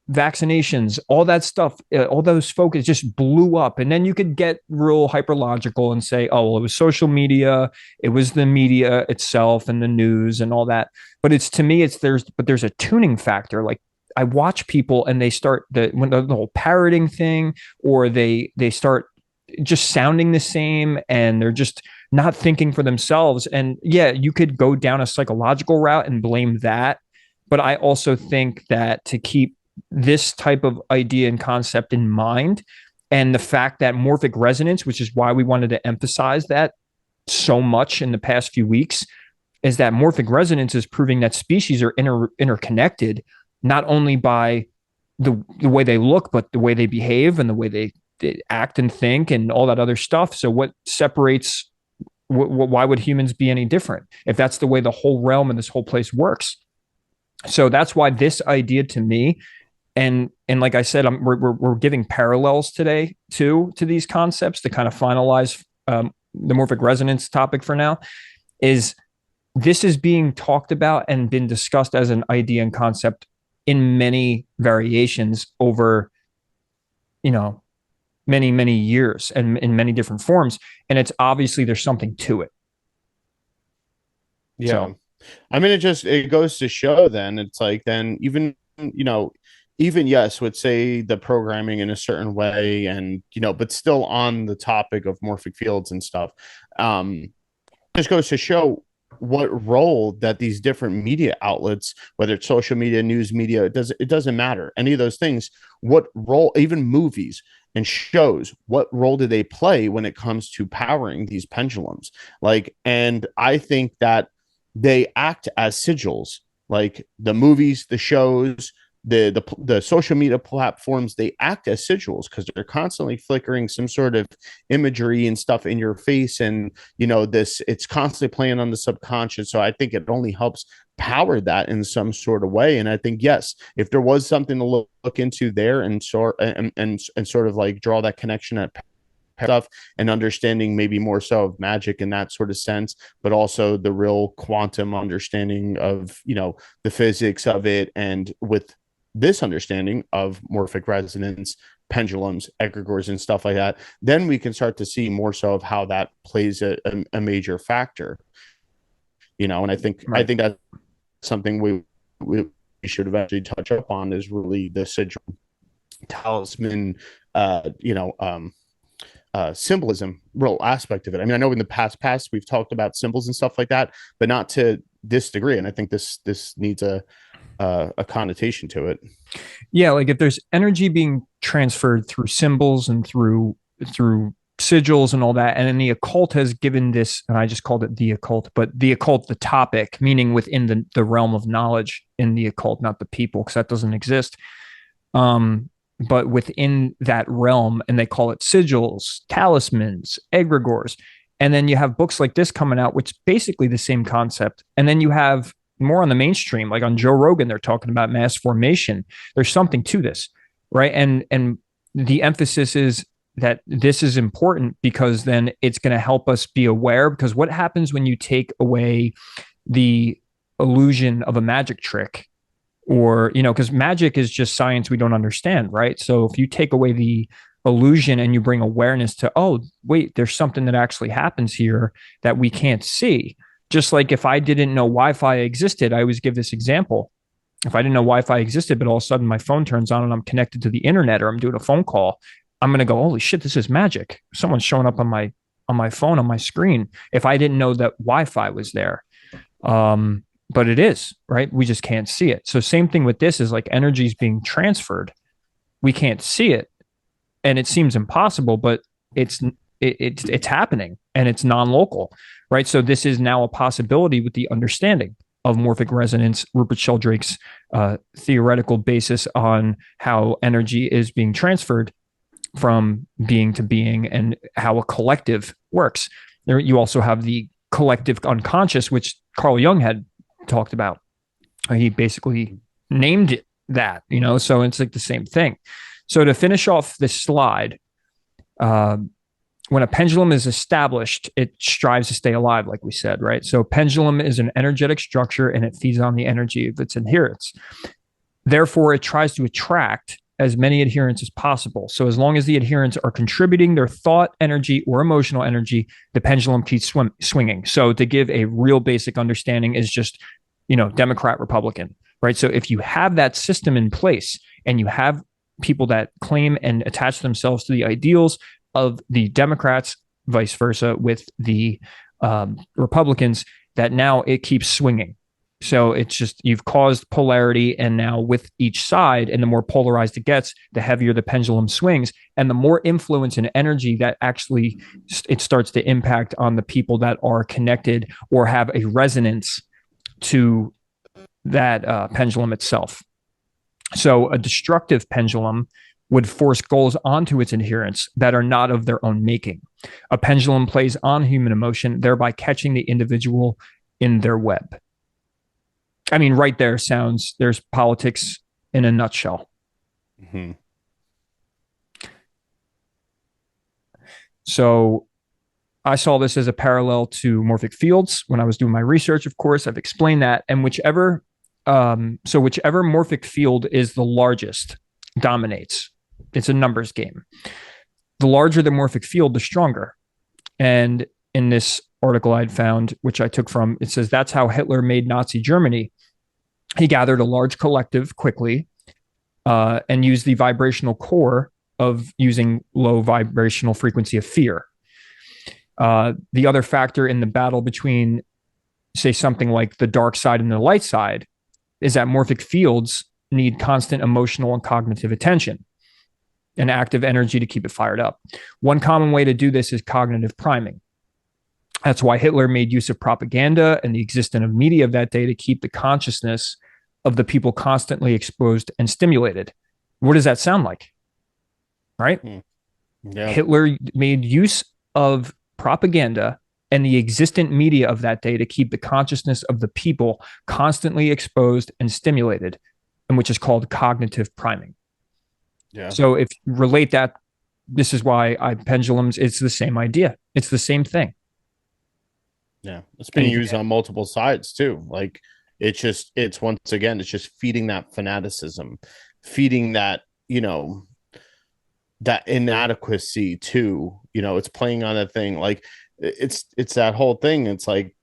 vaccinations, all that stuff, all those focus just blew up. And then you could get real hyperlogical and say, oh, well, it was social media, it was the media itself and the news and all that. But to me, there's a tuning factor. Like, I watch people and they start the whole parroting thing, or they start just sounding the same, and they're just not thinking for themselves. And yeah, you could go down a psychological route and blame that. But I also think that to keep this type of idea and concept in mind, and the fact that morphic resonance, which is why we wanted to emphasize that so much in the past few weeks, is that morphic resonance is proving that species are interconnected, not only by the way they look, but the way they behave and the way they act and think and all that other stuff. So what separates, why would humans be any different if that's the way the whole realm and this whole place works? So that's why this idea, to me, and like I said, we're giving parallels today to these concepts to kind of finalize the morphic resonance topic for now. Is this is being talked about and been discussed as an idea and concept in many variations over, many, many years and in many different forms. And it's obviously there's something to it. Yeah. So, I mean, it goes to show then, it's like, then even, yes, would say the programming in a certain way and, but still on the topic of morphic fields and stuff, just goes to show what role that these different media outlets, whether it's social media, news media, it doesn't matter. Any of those things, what role, even movies and shows, what role do they play when it comes to powering these pendulums? Like, and I think that they act as sigils, like the movies, the shows, the social media platforms, they act as sigils because they're constantly flickering some sort of imagery and stuff in your face, and it's constantly playing on the subconscious. So I think it only helps power that in some sort of way. And I think, yes, if there was something to look into there and sort of like draw that connection at stuff and understanding maybe more so of magic in that sort of sense, but also the real quantum understanding of the physics of it, and with this understanding of morphic resonance, pendulums, egregores, and stuff like that, then we can start to see more so of how that plays a major factor. And I think that's something we should eventually touch up on, is really the sigil, talisman, symbolism, real aspect of it. I mean, I know in the past we've talked about symbols and stuff like that, but not to this degree. And I think this needs a connotation to it. Yeah, like if there's energy being transferred through symbols and through sigils and all that, and then the occult has given this, and I just called it the occult, but the occult, the topic, meaning within the realm of knowledge in the occult, not the people, because that doesn't exist. But within that realm, and they call it sigils, talismans, egregores. And then you have books like this coming out, which basically the same concept. And then you have more on the mainstream, like on Joe Rogan, they're talking about mass formation. There's something to this, right? And the emphasis is that this is important because then it's going to help us be aware. Because what happens when you take away the illusion of a magic trick, or, because magic is just science we don't understand, right? So if you take away the illusion and you bring awareness to, oh, wait, there's something that actually happens here that we can't see. Just like if I didn't know Wi-Fi existed, I always give this example. If I didn't know Wi-Fi existed, but all of a sudden my phone turns on and I'm connected to the internet, or I'm doing a phone call, I'm going to go, holy shit, this is magic. Someone's showing up on my phone, on my screen. If I didn't know that Wi-Fi was there. But it is, right? We just can't see it. So same thing with this, is like energy is being transferred. We can't see it, and it seems impossible, but it's happening, and it's non-local, right? So this is now a possibility with the understanding of morphic resonance, Rupert Sheldrake's theoretical basis on how energy is being transferred from being to being, and how a collective works. You also have the collective unconscious, which Carl Jung had talked about. He basically named it that, so it's like the same thing. So to finish off this slide, when a pendulum is established, it strives to stay alive, like we said, right? So pendulum is an energetic structure, and it feeds on the energy of its adherents. Therefore, it tries to attract as many adherents as possible. So as long as the adherents are contributing their thought energy or emotional energy, the pendulum keeps swinging. So to give a real basic understanding is just, Democrat, Republican, right? So if you have that system in place, and you have people that claim and attach themselves to the ideals of the Democrats, vice versa with the Republicans, that now it keeps swinging. So it's just, you've caused polarity, and now with each side, and the more polarized it gets, the heavier the pendulum swings, and the more influence and energy that actually it starts to impact on the people that are connected or have a resonance to that pendulum itself. So a destructive pendulum would force goals onto its adherents that are not of their own making. A pendulum plays on human emotion, thereby catching the individual in their web. I mean, right there there's politics in a nutshell. Mm-hmm. So I saw this as a parallel to morphic fields when I was doing my research. Of course, I've explained that. And whichever morphic field is the largest dominates. It's a numbers game. The larger the morphic field, the stronger. And in this article I'd found, which I took from, it says that's how Hitler made Nazi Germany. He gathered a large collective quickly and used the vibrational core of using low vibrational frequency of fear. The other factor in the battle between, say, something like the dark side and the light side is that morphic fields need constant emotional and cognitive attention and active energy to keep it fired up. One common way to do this is cognitive priming. That's why Hitler made use of propaganda and the existence of media of that day to keep the consciousness of the people constantly exposed and stimulated. What does that sound like? Right? Yeah. Hitler made use of propaganda and the existent media of that day to keep the consciousness of the people constantly exposed and stimulated, and which is called cognitive priming. Yeah. So if you relate that, this is why pendulums, it's the same idea. It's the same thing. Yeah. It's being used on multiple sides too. Like it's just feeding that fanaticism, feeding that, that inadequacy too. It's playing on that thing. Like it's that whole thing. It's like,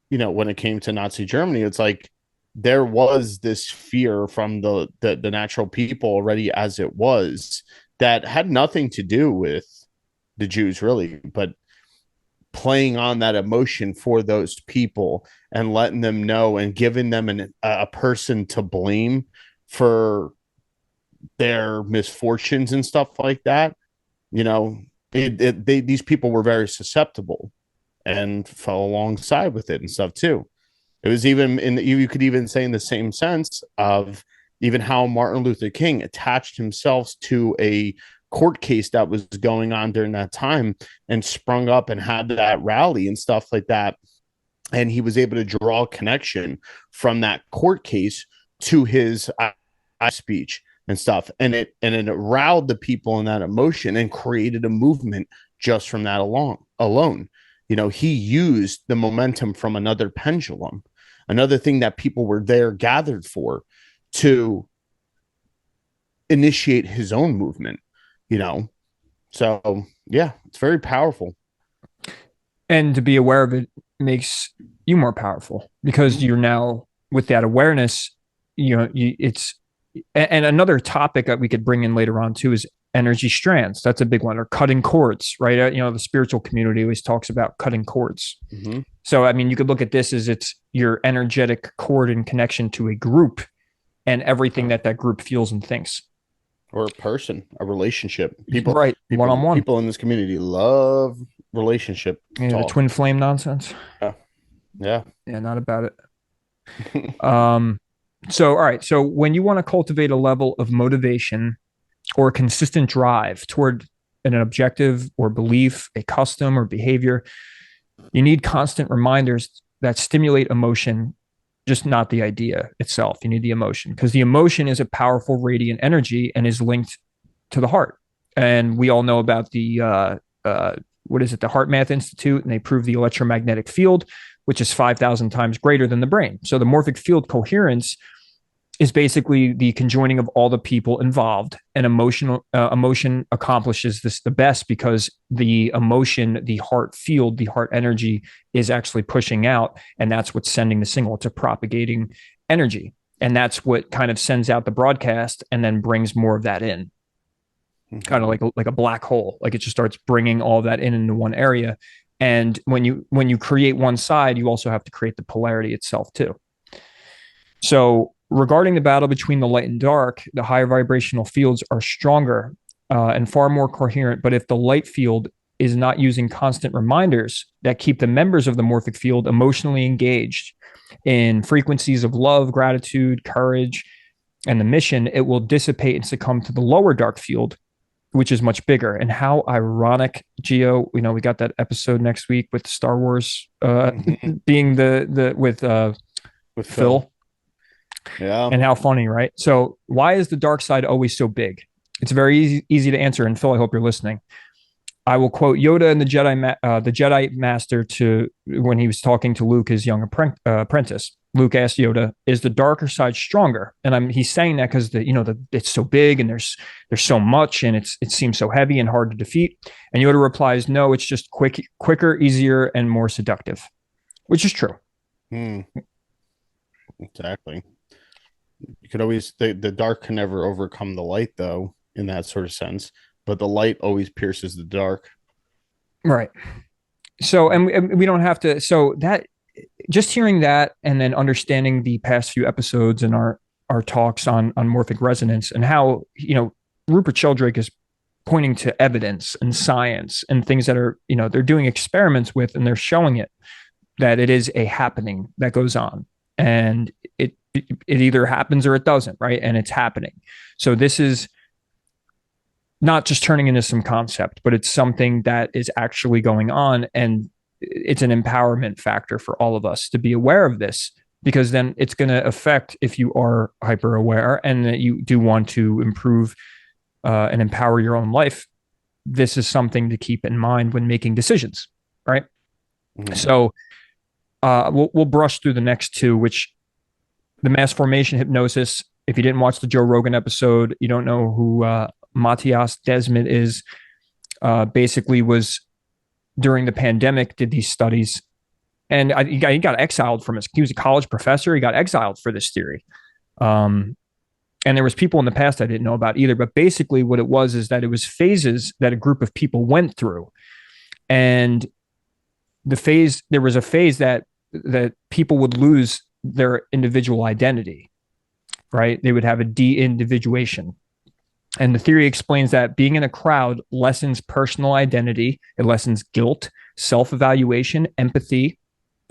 when it came to Nazi Germany, it's like there was this fear from the natural people already as it was, that had nothing to do with the Jews really, but playing on that emotion for those people and letting them know and giving them a person to blame for their misfortunes and stuff like that. These people were very susceptible and fell alongside with it and stuff too. It was even you could even say in the same sense of even how Martin Luther King attached himself to a court case that was going on during that time and sprung up and had that rally and stuff like that. And he was able to draw a connection from that court case to his speech, and stuff. And it riled the people in that emotion and created a movement just from that alone. He used the momentum from another pendulum, another thing that people were there gathered for, to initiate his own movement, you know. So yeah, it's very powerful. And to be aware of it makes you more powerful because you're now with that awareness, it's, and another topic that we could bring in later on too is energy strands. That's a big one, or cutting cords, right? The spiritual community always talks about cutting cords. Mm-hmm. So, I mean, you could look at this as it's your energetic cord in connection to a group and everything that group feels and thinks. Or a person, a relationship. People, right, one-on-one. People in this community love relationship. Yeah, the twin flame nonsense. Yeah, not about it. So, all right. So when you want to cultivate a level of motivation or a consistent drive toward an objective or belief, a custom or behavior, you need constant reminders that stimulate emotion, just not the idea itself. You need the emotion, because the emotion is a powerful radiant energy and is linked to the heart. And we all know about the, what is it, the Heart Math Institute, and they prove the electromagnetic field, which is 5,000 times greater than the brain. So the morphic field coherence is basically the conjoining of all the people involved, and emotion accomplishes this the best because the emotion, the heart field, the heart energy is actually pushing out, and that's what's sending the signal. It's a propagating energy, and that's what kind of sends out the broadcast and then brings more of that in, kind of like a black hole. Like it just starts bringing all that into one area. And when you create one side, you also have to create the polarity itself too. So regarding the battle between the light and dark, the higher vibrational fields are stronger and far more coherent. But if the light field is not using constant reminders that keep the members of the morphic field emotionally engaged in frequencies of love, gratitude, courage, and the mission, it will dissipate and succumb to the lower dark field, which is much bigger. And how ironic, Gio, we got that episode next week with Star Wars being with Phil. Yeah. And how funny, right? So why is the dark side always so big? It's very easy to answer. And Phil, I hope you're listening. I will quote Yoda and the Jedi Master when he was talking to Luke, his young apprentice. Luke asked Yoda, "Is the darker side stronger?" And he's saying that because it's so big and there's so much and it seems so heavy and hard to defeat. And Yoda replies, "No, it's just quicker, easier, and more seductive," which is true. Exactly. You could always the dark can never overcome the light, though, in that sort of sense. But the light always pierces the dark. Right. So, and we don't have to. So that, just hearing that and then understanding the past few episodes and our talks on morphic resonance and how Rupert Sheldrake is pointing to evidence and science and things that are they're doing experiments with, and they're showing it that it is a happening that goes on, and it either happens or it doesn't, right? And it's happening. So this is not just turning into some concept, but it's something that is actually going on. And it's an empowerment factor for all of us to be aware of this, because then it's going to affect, if you are hyper aware and that you do want to improve and empower your own life, this is something to keep in mind when making decisions, right? Mm-hmm. So we'll brush through the next two, which the mass formation hypnosis. If you didn't watch the Joe Rogan episode, you don't know who Matthias Desmet is. Basically was during the pandemic, did these studies, and he got exiled from he was a college professor. He got exiled for this theory. And there was people in the past I didn't know about either, but basically what it was is that it was phases that a group of people went through. And there was a phase that people would lose their individual identity, right? They would have a de-individuation. And the theory explains that being in a crowd lessens personal identity. It lessens guilt, self-evaluation, empathy,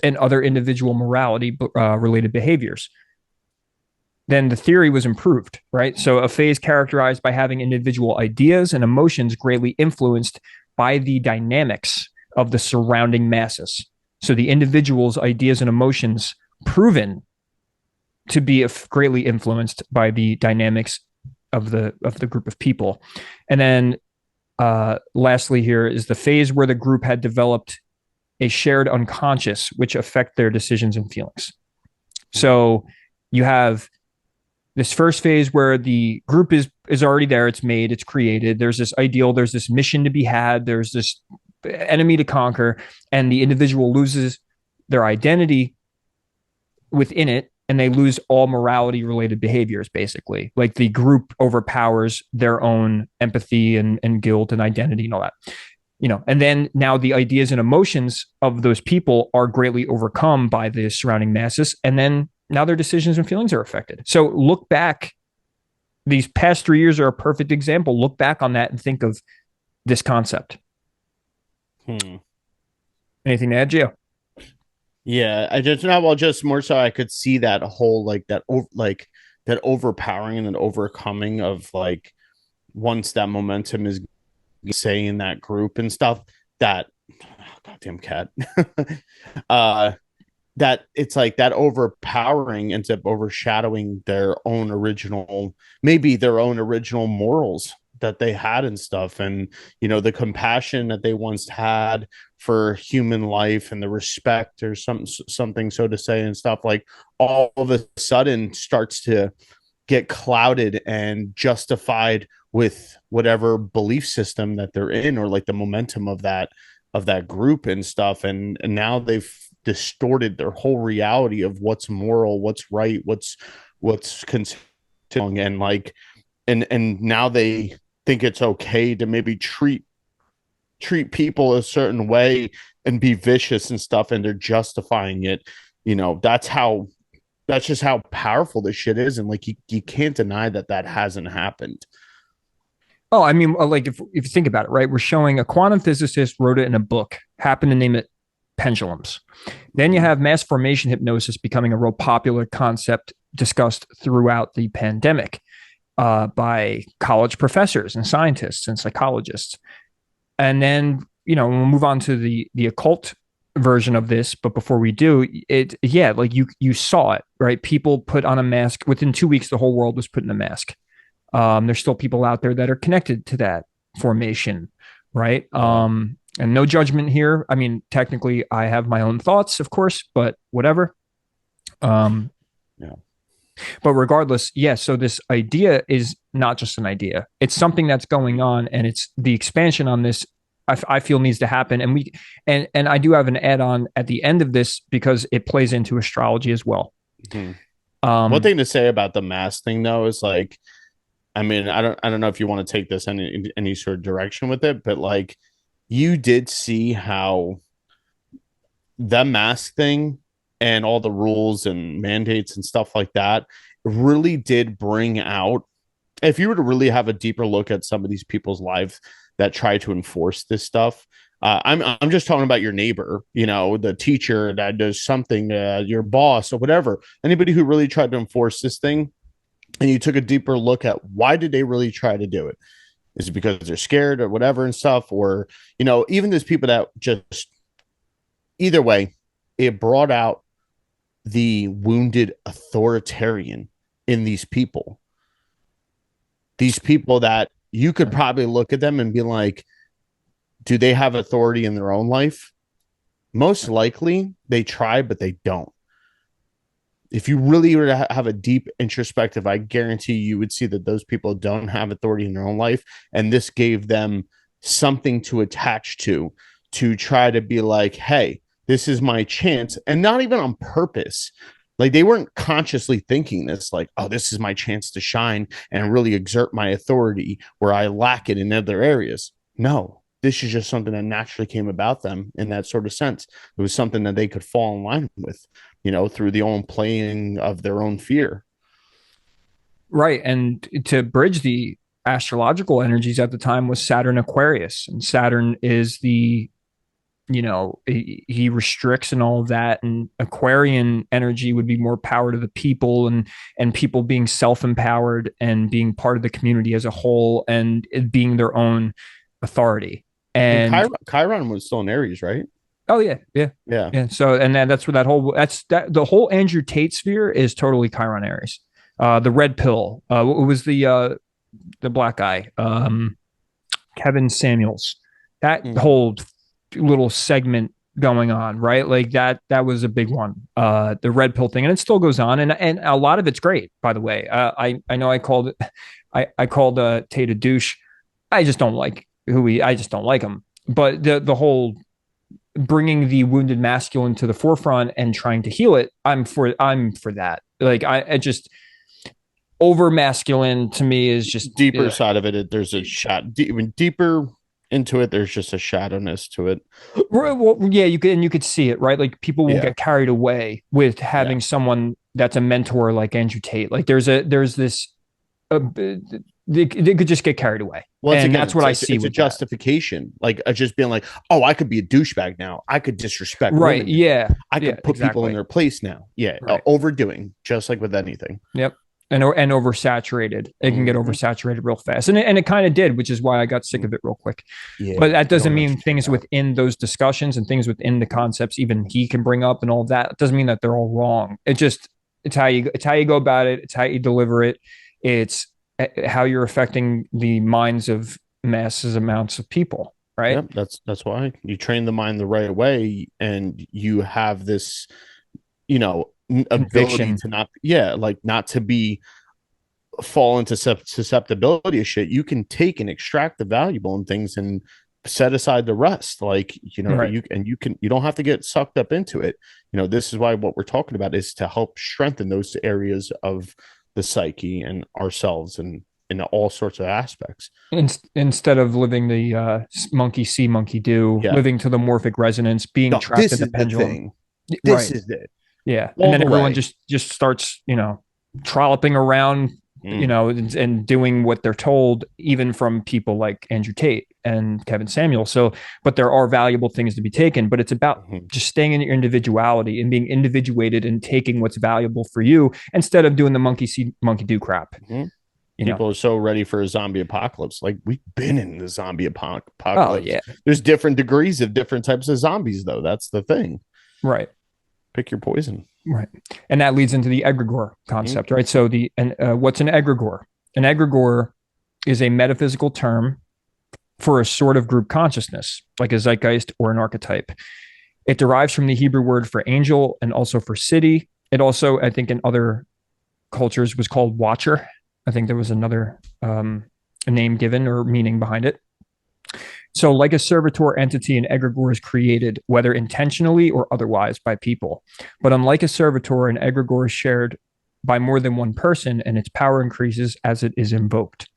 and other individual morality related behaviors. Then the theory was improved, right? So a phase characterized by having individual ideas and emotions greatly influenced by the dynamics of the surrounding masses. So the individual's ideas and emotions proven to be greatly influenced by the dynamics of the group of people. And then lastly here is the phase where the group had developed a shared unconscious which affect their decisions and feelings. So you have this first phase where the group is already there, it's made, it's created, there's this ideal, there's this mission to be had, there's this enemy to conquer, and the individual loses their identity within it, and they lose all morality related behaviors, basically. Like the group overpowers their own empathy and guilt and identity and all that. And then now the ideas and emotions of those people are greatly overcome by the surrounding masses. And then now their decisions and feelings are affected. So look back, these past 3 years are a perfect example. Look back on that and think of this concept. Anything to add, Gio? Yeah, just more so I could see that whole that overpowering and an overcoming of once that momentum is saying that group and stuff, that goddamn cat that it's that overpowering ends up overshadowing their own original morals that they had and stuff, and the compassion that they once had for human life and the respect or something so to say and stuff, all of a sudden starts to get clouded and justified with whatever belief system that they're in, or the momentum of that group and stuff, and now they've distorted their whole reality of what's moral, what's right, what's considered, and now they think it's okay to maybe treat people a certain way and be vicious and stuff, and they're justifying it. That's just how powerful this shit is, and you can't deny that hasn't happened. Oh, I mean, if you think about it, right? We're showing a quantum physicist wrote it in a book, happened to name it Pendulums. Then you have mass formation hypnosis becoming a real popular concept discussed throughout the pandemic by college professors and scientists and psychologists. And then, we'll move on to the occult version of this. But before we do, you saw it, right? People put on a mask. Within 2 weeks, the whole world was put in a mask. There's still people out there that are connected to that formation, right? And no judgment here. I mean, technically, I have my own thoughts, of course, but whatever. Yeah. But regardless, so this idea is not just an idea. It's something that's going on, and it's the expansion on this. I feel needs to happen, and I do have an add-on at the end of this because it plays into astrology as well. One thing to say about the mask thing, though, is I mean, I don't know if you want to take this in any sort of direction with it, but you did see how the mask thing and all the rules and mandates and stuff like that really did bring out, if you were to really have a deeper look at some of these people's lives that try to enforce this stuff. I'm just talking about your neighbor, the teacher that does something, your boss or whatever, anybody who really tried to enforce this thing. And you took a deeper look at why did they really try to do it? Is it because they're scared or whatever and stuff? Or, even those people that just, either way, it brought out the wounded authoritarian in these people. These people that you could probably look at them and be like, do they have authority in their own life? Most likely they try, but they don't. If you really were to have a deep introspective, I guarantee you would see that those people don't have authority in their own life. And this gave them something to attach to try to be like, hey, this is my chance. And not even on purpose. They weren't consciously thinking this, oh, this is my chance to shine and really exert my authority where I lack it in other areas. No, this is just something that naturally came about them in that sort of sense. It was something that they could fall in line with, through the own playing of their own fear. Right. And to bridge the astrological energies at the time was Saturn Aquarius. And Saturn is the, he restricts and all of that. And Aquarian energy would be more power to the people and people being self-empowered and being part of the community as a whole and it being their own authority. And Chiron was still in Aries, right? Oh yeah. So, and that's where the whole Andrew Tate sphere is totally Chiron Aries. The red pill. What was the the black guy, Kevin Samuels. That Mm. whole little segment going on, right? Like that was a big one. The red pill thing, and it still goes on, and a lot of it's great, by the way. I know I called it, I called Tate a douche. I just don't like I just don't like him. But the whole bringing the wounded masculine to the forefront and trying to heal it, I'm for that. Like I just over masculine to me is just Deeper side of it, there's a shot deeper into it. There's just a shadowness to it. well, yeah, you could see it, right? Like people will Yeah, get carried away with yeah. having someone that's a mentor like Andrew Tate. Like there's this they could just get carried away. Once And again, that's what I see it's a with that. justification, like just being like, oh, I could be a douchebag now. I could disrespect Right. women now. Yeah. I Yeah, could put people in exactly. their place now. Yeah, Right. overdoing, just like with anything. Yep. And oversaturated. It can get Mm-hmm. oversaturated real fast. And it kind of did, which is why I got sick of it real quick. But Yeah, that you doesn't don't have mean to check things out. within those discussions and things within the concepts even he can bring up and all that. It doesn't mean that they're all wrong. It's how you go about it, it's how you deliver it. It's how you're affecting the minds of masses amounts of people, right? Yep, that's why you train the mind the right way, and you have this, you know, ability Conviction. to not, yeah, like not to be fall into susceptibility of shit. You can take and extract the valuable in things and set aside the rest. Like, Right. you don't have to get sucked up into it. This is why what we're talking about is to help strengthen those areas of the psyche and ourselves and in all sorts of aspects. Instead of living the monkey see, monkey do, Yeah. living to the morphic resonance, being No, trapped this in the is the pendulum. thing. This Right. is it. Yeah. And All then the everyone way. just starts, trolloping around, Mm. and doing what they're told, even from people like Andrew Tate and Kevin Samuel. So, but there are valuable things to be taken, but it's about Mhm. just staying in your individuality and being individuated and taking what's valuable for you instead of doing the monkey see, monkey do crap. Mhm. You know? People are so ready for a zombie apocalypse. Like, we've been in the zombie Oh, apocalypse. yeah. There's different degrees of different types of zombies, though. That's the thing. Right. Pick your poison. Right. And that leads into the egregore Mhm. concept, right? So what's an egregore? An egregore is a metaphysical term for a sort of group consciousness, like a zeitgeist or an archetype. It derives from the Hebrew word for angel and also for city. It also, I think, in other cultures was called watcher. I think there was another a name given or meaning behind it. So, like a servitor entity, an egregore is created, whether intentionally or otherwise, by people. But unlike a servitor, an egregore is shared by more than one person, and its power increases as it is invoked.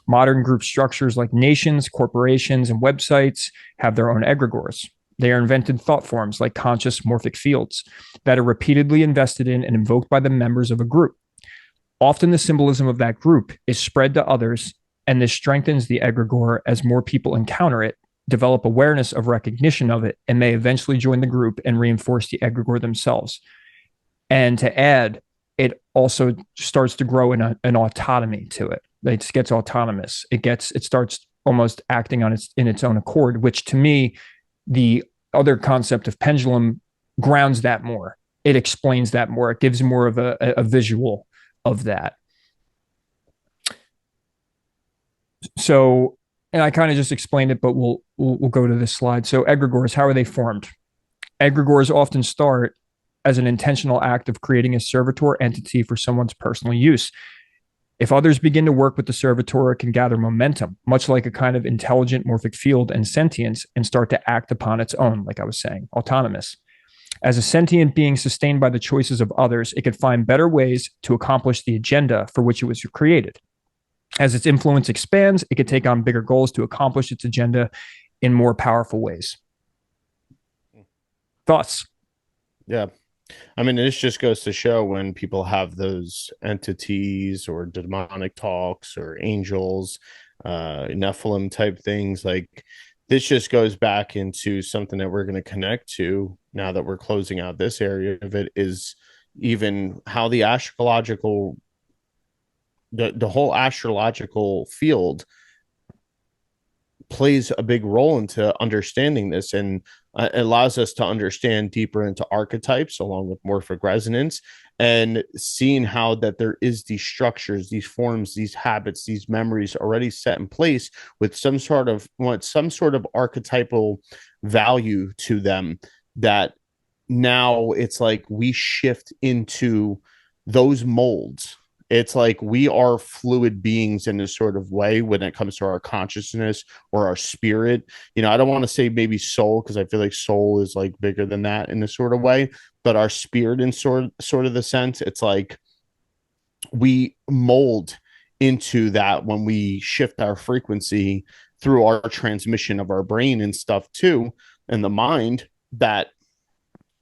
Modern group structures like nations, corporations, and websites have their own egregores. They are invented thought forms like conscious morphic fields that are repeatedly invested in and invoked by the members of a group. Often the symbolism of that group is spread to others, and this strengthens the egregore as more people encounter it, develop awareness of recognition of it, and may eventually join the group and reinforce the egregore themselves. And to add, it also starts to grow an autonomy to it. It gets autonomous. It starts almost acting on its own accord, which to me, the other concept of pendulum grounds that more. It explains that more. It gives more of a visual of that. So, and I kind of just explained it, but we'll go to this slide. So, egregores, how are they formed? Egregores often start as an intentional act of creating a servitor entity for someone's personal use. If others begin to work with the servitor, it can gather momentum, much like a kind of intelligent morphic field and sentience, and start to act upon its own, like I was saying, autonomous. As a sentient being sustained by the choices of others, it could find better ways to accomplish the agenda for which it was created. As its influence expands, it could take on bigger goals to accomplish its agenda in more powerful ways. Thoughts? Yeah. I mean, this just goes to show when people have those entities or demonic talks or angels, Nephilim type things, like this just goes back into something that we're going to connect to now that we're closing out this area of it is even how the whole astrological field plays a big role into understanding this and allows us to understand deeper into archetypes along with morphic resonance and seeing how that there is these structures, these forms, these habits, these memories already set in place with some sort of archetypal value to them, that now it's like we shift into those molds. It's like we are fluid beings in a sort of way when it comes to our consciousness or our spirit. I don't want to say maybe soul, because I feel like soul is like bigger than that in a sort of way, but our spirit in sort of the sense, it's like we mold into that when we shift our frequency through our transmission of our brain and stuff too, and the mind, that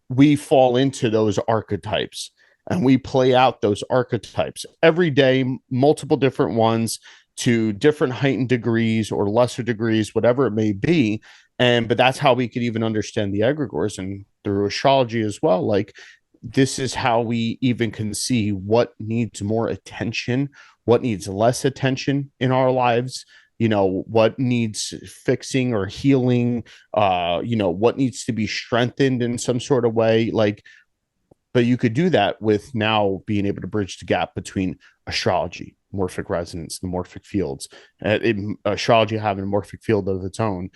we fall into those archetypes and we play out those archetypes every day, multiple different ones to different heightened degrees or lesser degrees, whatever it may be. But that's how we could even understand the egregores and through astrology as well. Like, this is how we even can see what needs more attention, what needs less attention in our lives, what needs fixing or healing, what needs to be strengthened in some sort of way. Like, but you could do that with now being able to bridge the gap between astrology, morphic resonance, the morphic fields, astrology having a morphic field of its own,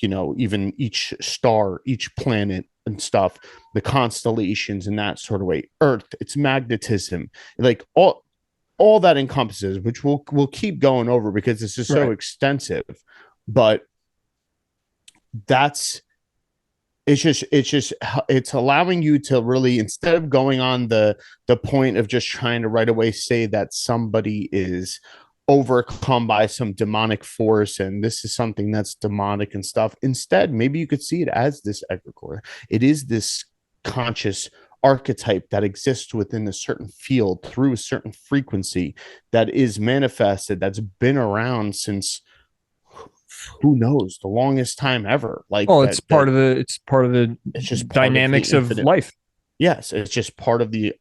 even each star, each planet and stuff, the constellations in that sort of way, earth, it's magnetism, like all that encompasses, which we'll keep going over because this is so extensive. But it's allowing you to really, instead of going on the point of just trying to right away say that somebody is overcome by some demonic force and this is something that's demonic and stuff. Instead, maybe you could see it as this egregore. It is this conscious archetype that exists within a certain field through a certain frequency that is manifested, that's been around since who knows, the longest time ever. Like, it's part of the it's just dynamics of life. Yes, it's just part of the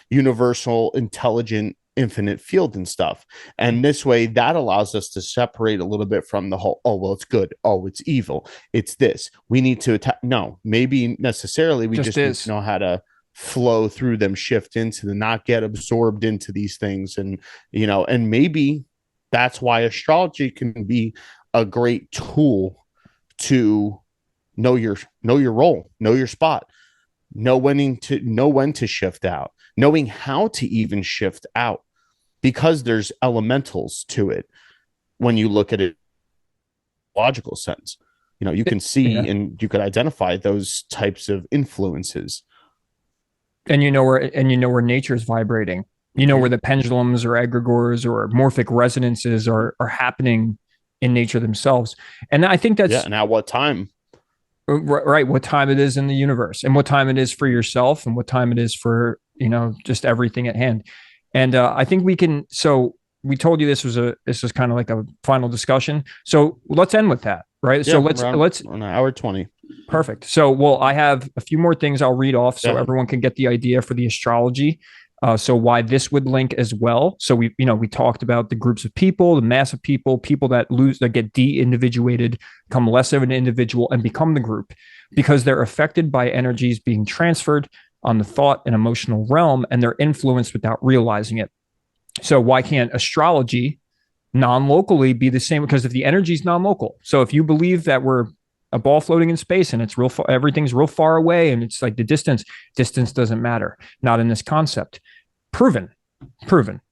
universal intelligent infinite field and stuff. And this way, that allows us to separate a little bit from the whole, oh, well, it's good, oh, it's evil, it's this, we need to attack. No, maybe necessarily we just need to know how to flow through them, shift into them, not get absorbed into these things. And and maybe that's why astrology can be a great tool to know your role, know your spot, know when to shift out, knowing how to even shift out, because there's elementals to it. When you look at it logical sense, you can see and you could identify those types of influences, and where nature is vibrating, where the pendulums or egregores or morphic resonances are happening in nature themselves. And I think that's and at what time, right, what time it is in the universe, and what time it is for yourself, and what time it is for just everything at hand. And I think we can. So we told you this was kind of like a final discussion. So let's end with that, right? Yeah, so let's on an hour 20. Perfect. So, well, I have a few more things I'll read off so everyone can get the idea for the astrology. So why this would link as well. So we talked about the groups of people, the mass of people that get de-individuated, become less of an individual and become the group, because they're affected by energies being transferred on the thought and emotional realm, and they're influenced without realizing it. So why can't astrology non-locally be the same? Because if the energy is non-local, so if you believe that we're a ball floating in space and it's real, everything's real far away, and it's like the distance doesn't matter. Not in this concept. Proven.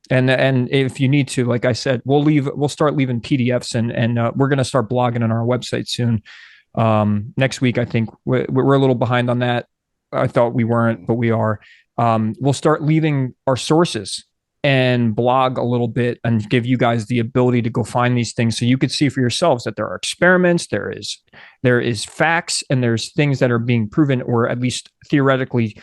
And if you need to, like I said, we'll start leaving PDFs and we're going to start blogging on our website soon. Next week, I think we're a little behind on that. I thought we weren't, but we are. We'll start leaving our sources and blog a little bit and give you guys the ability to go find these things so you could see for yourselves that there are experiments, there is facts, and there's things that are being proven or at least theoretically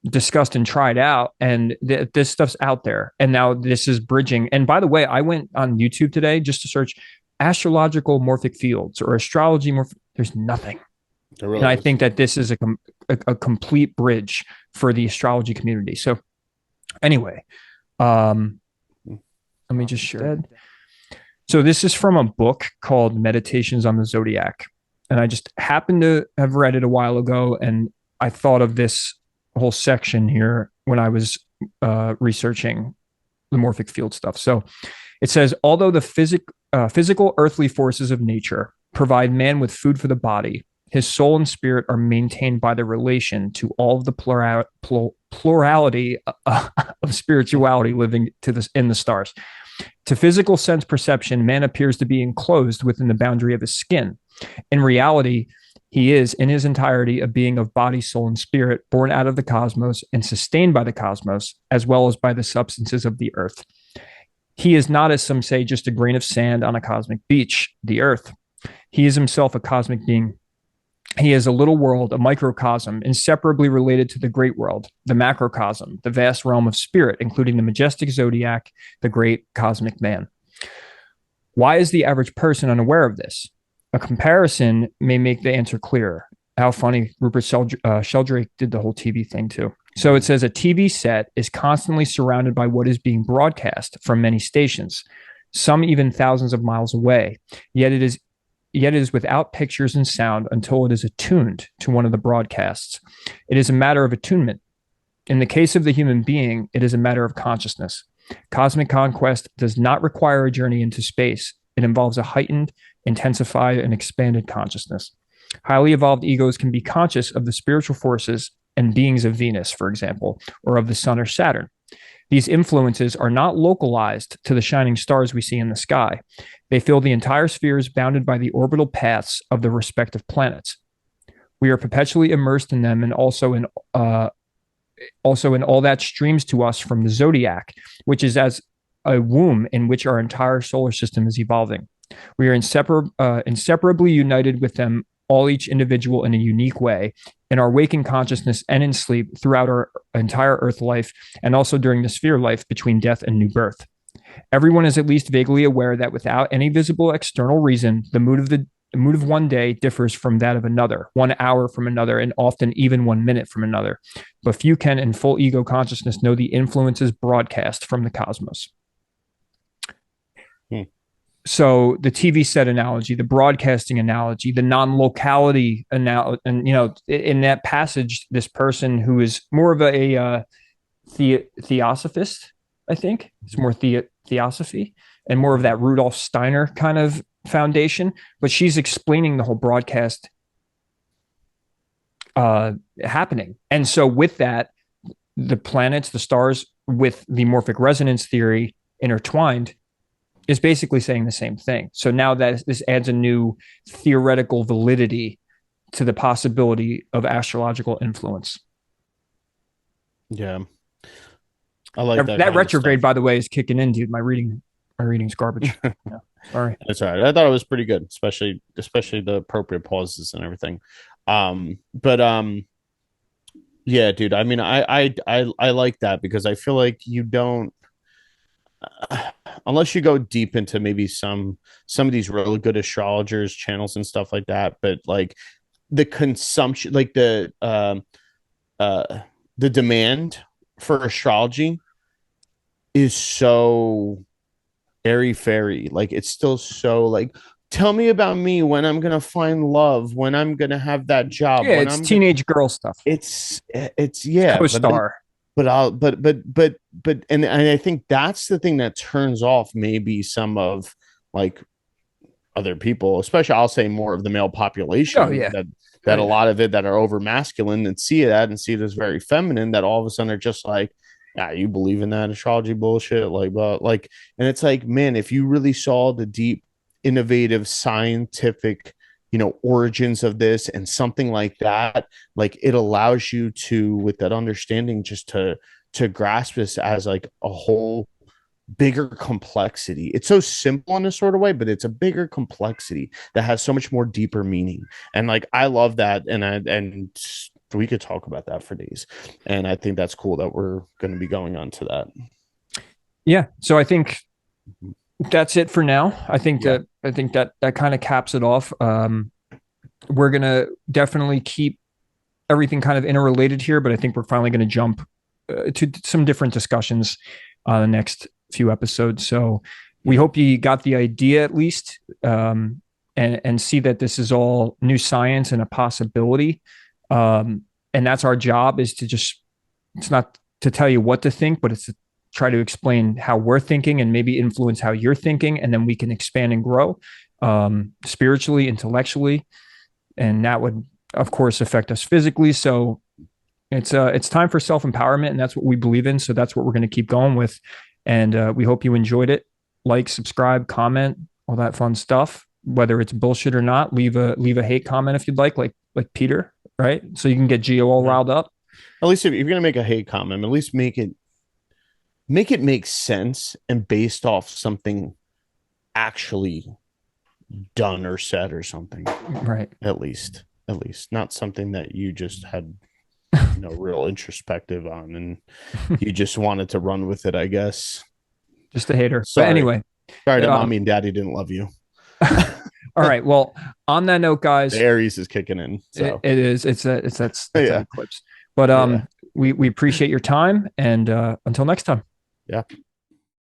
discussed and tried out, and this stuff's out there. And now this is bridging. And by the way, I went on YouTube today just to search astrological morphic fields or astrology there's nothing. Really, and I think that this is a complete bridge for the astrology community. So anyway, let me just share it. So this is from a book called Meditations on the Zodiac. And I just happened to have read it a while ago, and I thought of this whole section here when I was researching the morphic field stuff. So it says, although the physical earthly forces of nature provide man with food for the body, his soul and spirit are maintained by the relation to all of the plurality of spirituality living in the stars. To physical sense perception, man appears to be enclosed within the boundary of his skin. In reality, he is, in his entirety, a being of body, soul, and spirit, born out of the cosmos and sustained by the cosmos, as well as by the substances of the earth. He is not, as some say, just a grain of sand on a cosmic beach, the earth. He is himself a cosmic being. He is a little world, a microcosm, inseparably related to the great world, the macrocosm, the vast realm of spirit, including the majestic zodiac, the great cosmic man. Why is the average person unaware of this? A comparison may make the answer clearer. How funny, Rupert Sheldrake did the whole TV thing too. So it says a TV set is constantly surrounded by what is being broadcast from many stations, some even thousands of miles away. Yet it is without pictures and sound until it is attuned to one of the broadcasts. It is a matter of attunement. In the case of the human being, it is a matter of consciousness. Cosmic conquest does not require a journey into space. It involves a heightened, intensified, and expanded consciousness. Highly evolved egos can be conscious of the spiritual forces and beings of Venus, for example, or of the sun or Saturn. These influences are not localized to the shining stars we see in the sky. They fill the entire spheres bounded by the orbital paths of the respective planets. We are perpetually immersed in them, and also in all that streams to us from the zodiac, which is as a womb in which our entire solar system is evolving. We are inseparably united with them, all each individual in a unique way, in our waking consciousness and in sleep throughout our entire Earth life, and also during the sphere life between death and new birth. Everyone is at least vaguely aware that without any visible external reason, the mood of one day differs from that of another, 1 hour from another, and often even 1 minute from another. But few can, in full ego consciousness, know the influences broadcast from the cosmos. So the TV set analogy, the broadcasting analogy, the non-locality analogy, and in that passage, this person who is more of a theosophist, I think it's more theosophy and more of that Rudolf Steiner kind of foundation, but she's explaining the whole broadcast happening. And so with that, the planets, the stars, with the morphic resonance theory intertwined, is basically saying the same thing. So now that this adds a new theoretical validity to the possibility of astrological influence. Yeah. I like that retrograde, by the way, is kicking in, dude. My reading's garbage. Yeah. Sorry. That's all right. I thought it was pretty good, especially the appropriate pauses and everything. Yeah, dude. I mean, I like that because I feel like you don't, unless you go deep into maybe some of these really good astrologers channels and stuff like that, but like the consumption, like the demand for astrology is so airy fairy. Like it's still so like, tell me about me, when I'm gonna find love, when I'm gonna have that job. Yeah, when it's I'm teenage girl stuff. It's yeah, Co-star. And I think that's the thing that turns off maybe some of like other people, especially I'll say more of the male population. Oh yeah. That a lot of it that are over masculine and see it as very feminine, that all of a sudden are just like, yeah, you believe in that astrology bullshit, like, and it's like, man, if you really saw the deep, innovative, scientific, origins of this and something like that, like it allows you to, with that understanding, just to grasp this as like a whole bigger complexity. It's so simple in a sort of way, but it's a bigger complexity that has so much more deeper meaning. And like, I love that. And we could talk about that for days. And I think that's cool that we're going to be going on to that. Yeah. So I think that's it for now. I think that kind of caps it off. We're going to definitely keep everything kind of interrelated here, but I think we're finally going to jump to some different discussions on the next few episodes. So we hope you got the idea at least, and see that this is all new science and a possibility. And that's our job, is to just, it's not to tell you what to think, but it's to try to explain how we're thinking and maybe influence how you're thinking, and then we can expand and grow spiritually, intellectually, and that would, of course, affect us physically. So it's time for self-empowerment, and that's what we believe in. So that's what we're going to keep going with. And we hope you enjoyed it. Like, subscribe, comment, all that fun stuff. Whether it's bullshit or not, leave a hate comment if you'd like Peter, right? So you can get Gio all riled up. At least if you're going to make a hate comment, at least make it make sense and based off something actually done or said or something. Right. At least not something that you just had real introspective on and you just wanted to run with it, I guess. Just a hater. Sorry. But anyway, sorry that mommy and daddy didn't love you. All right. Well, on that note, guys, the Aries is kicking in. So. It is. It's that eclipse. But we appreciate your time, and until next time. Yeah.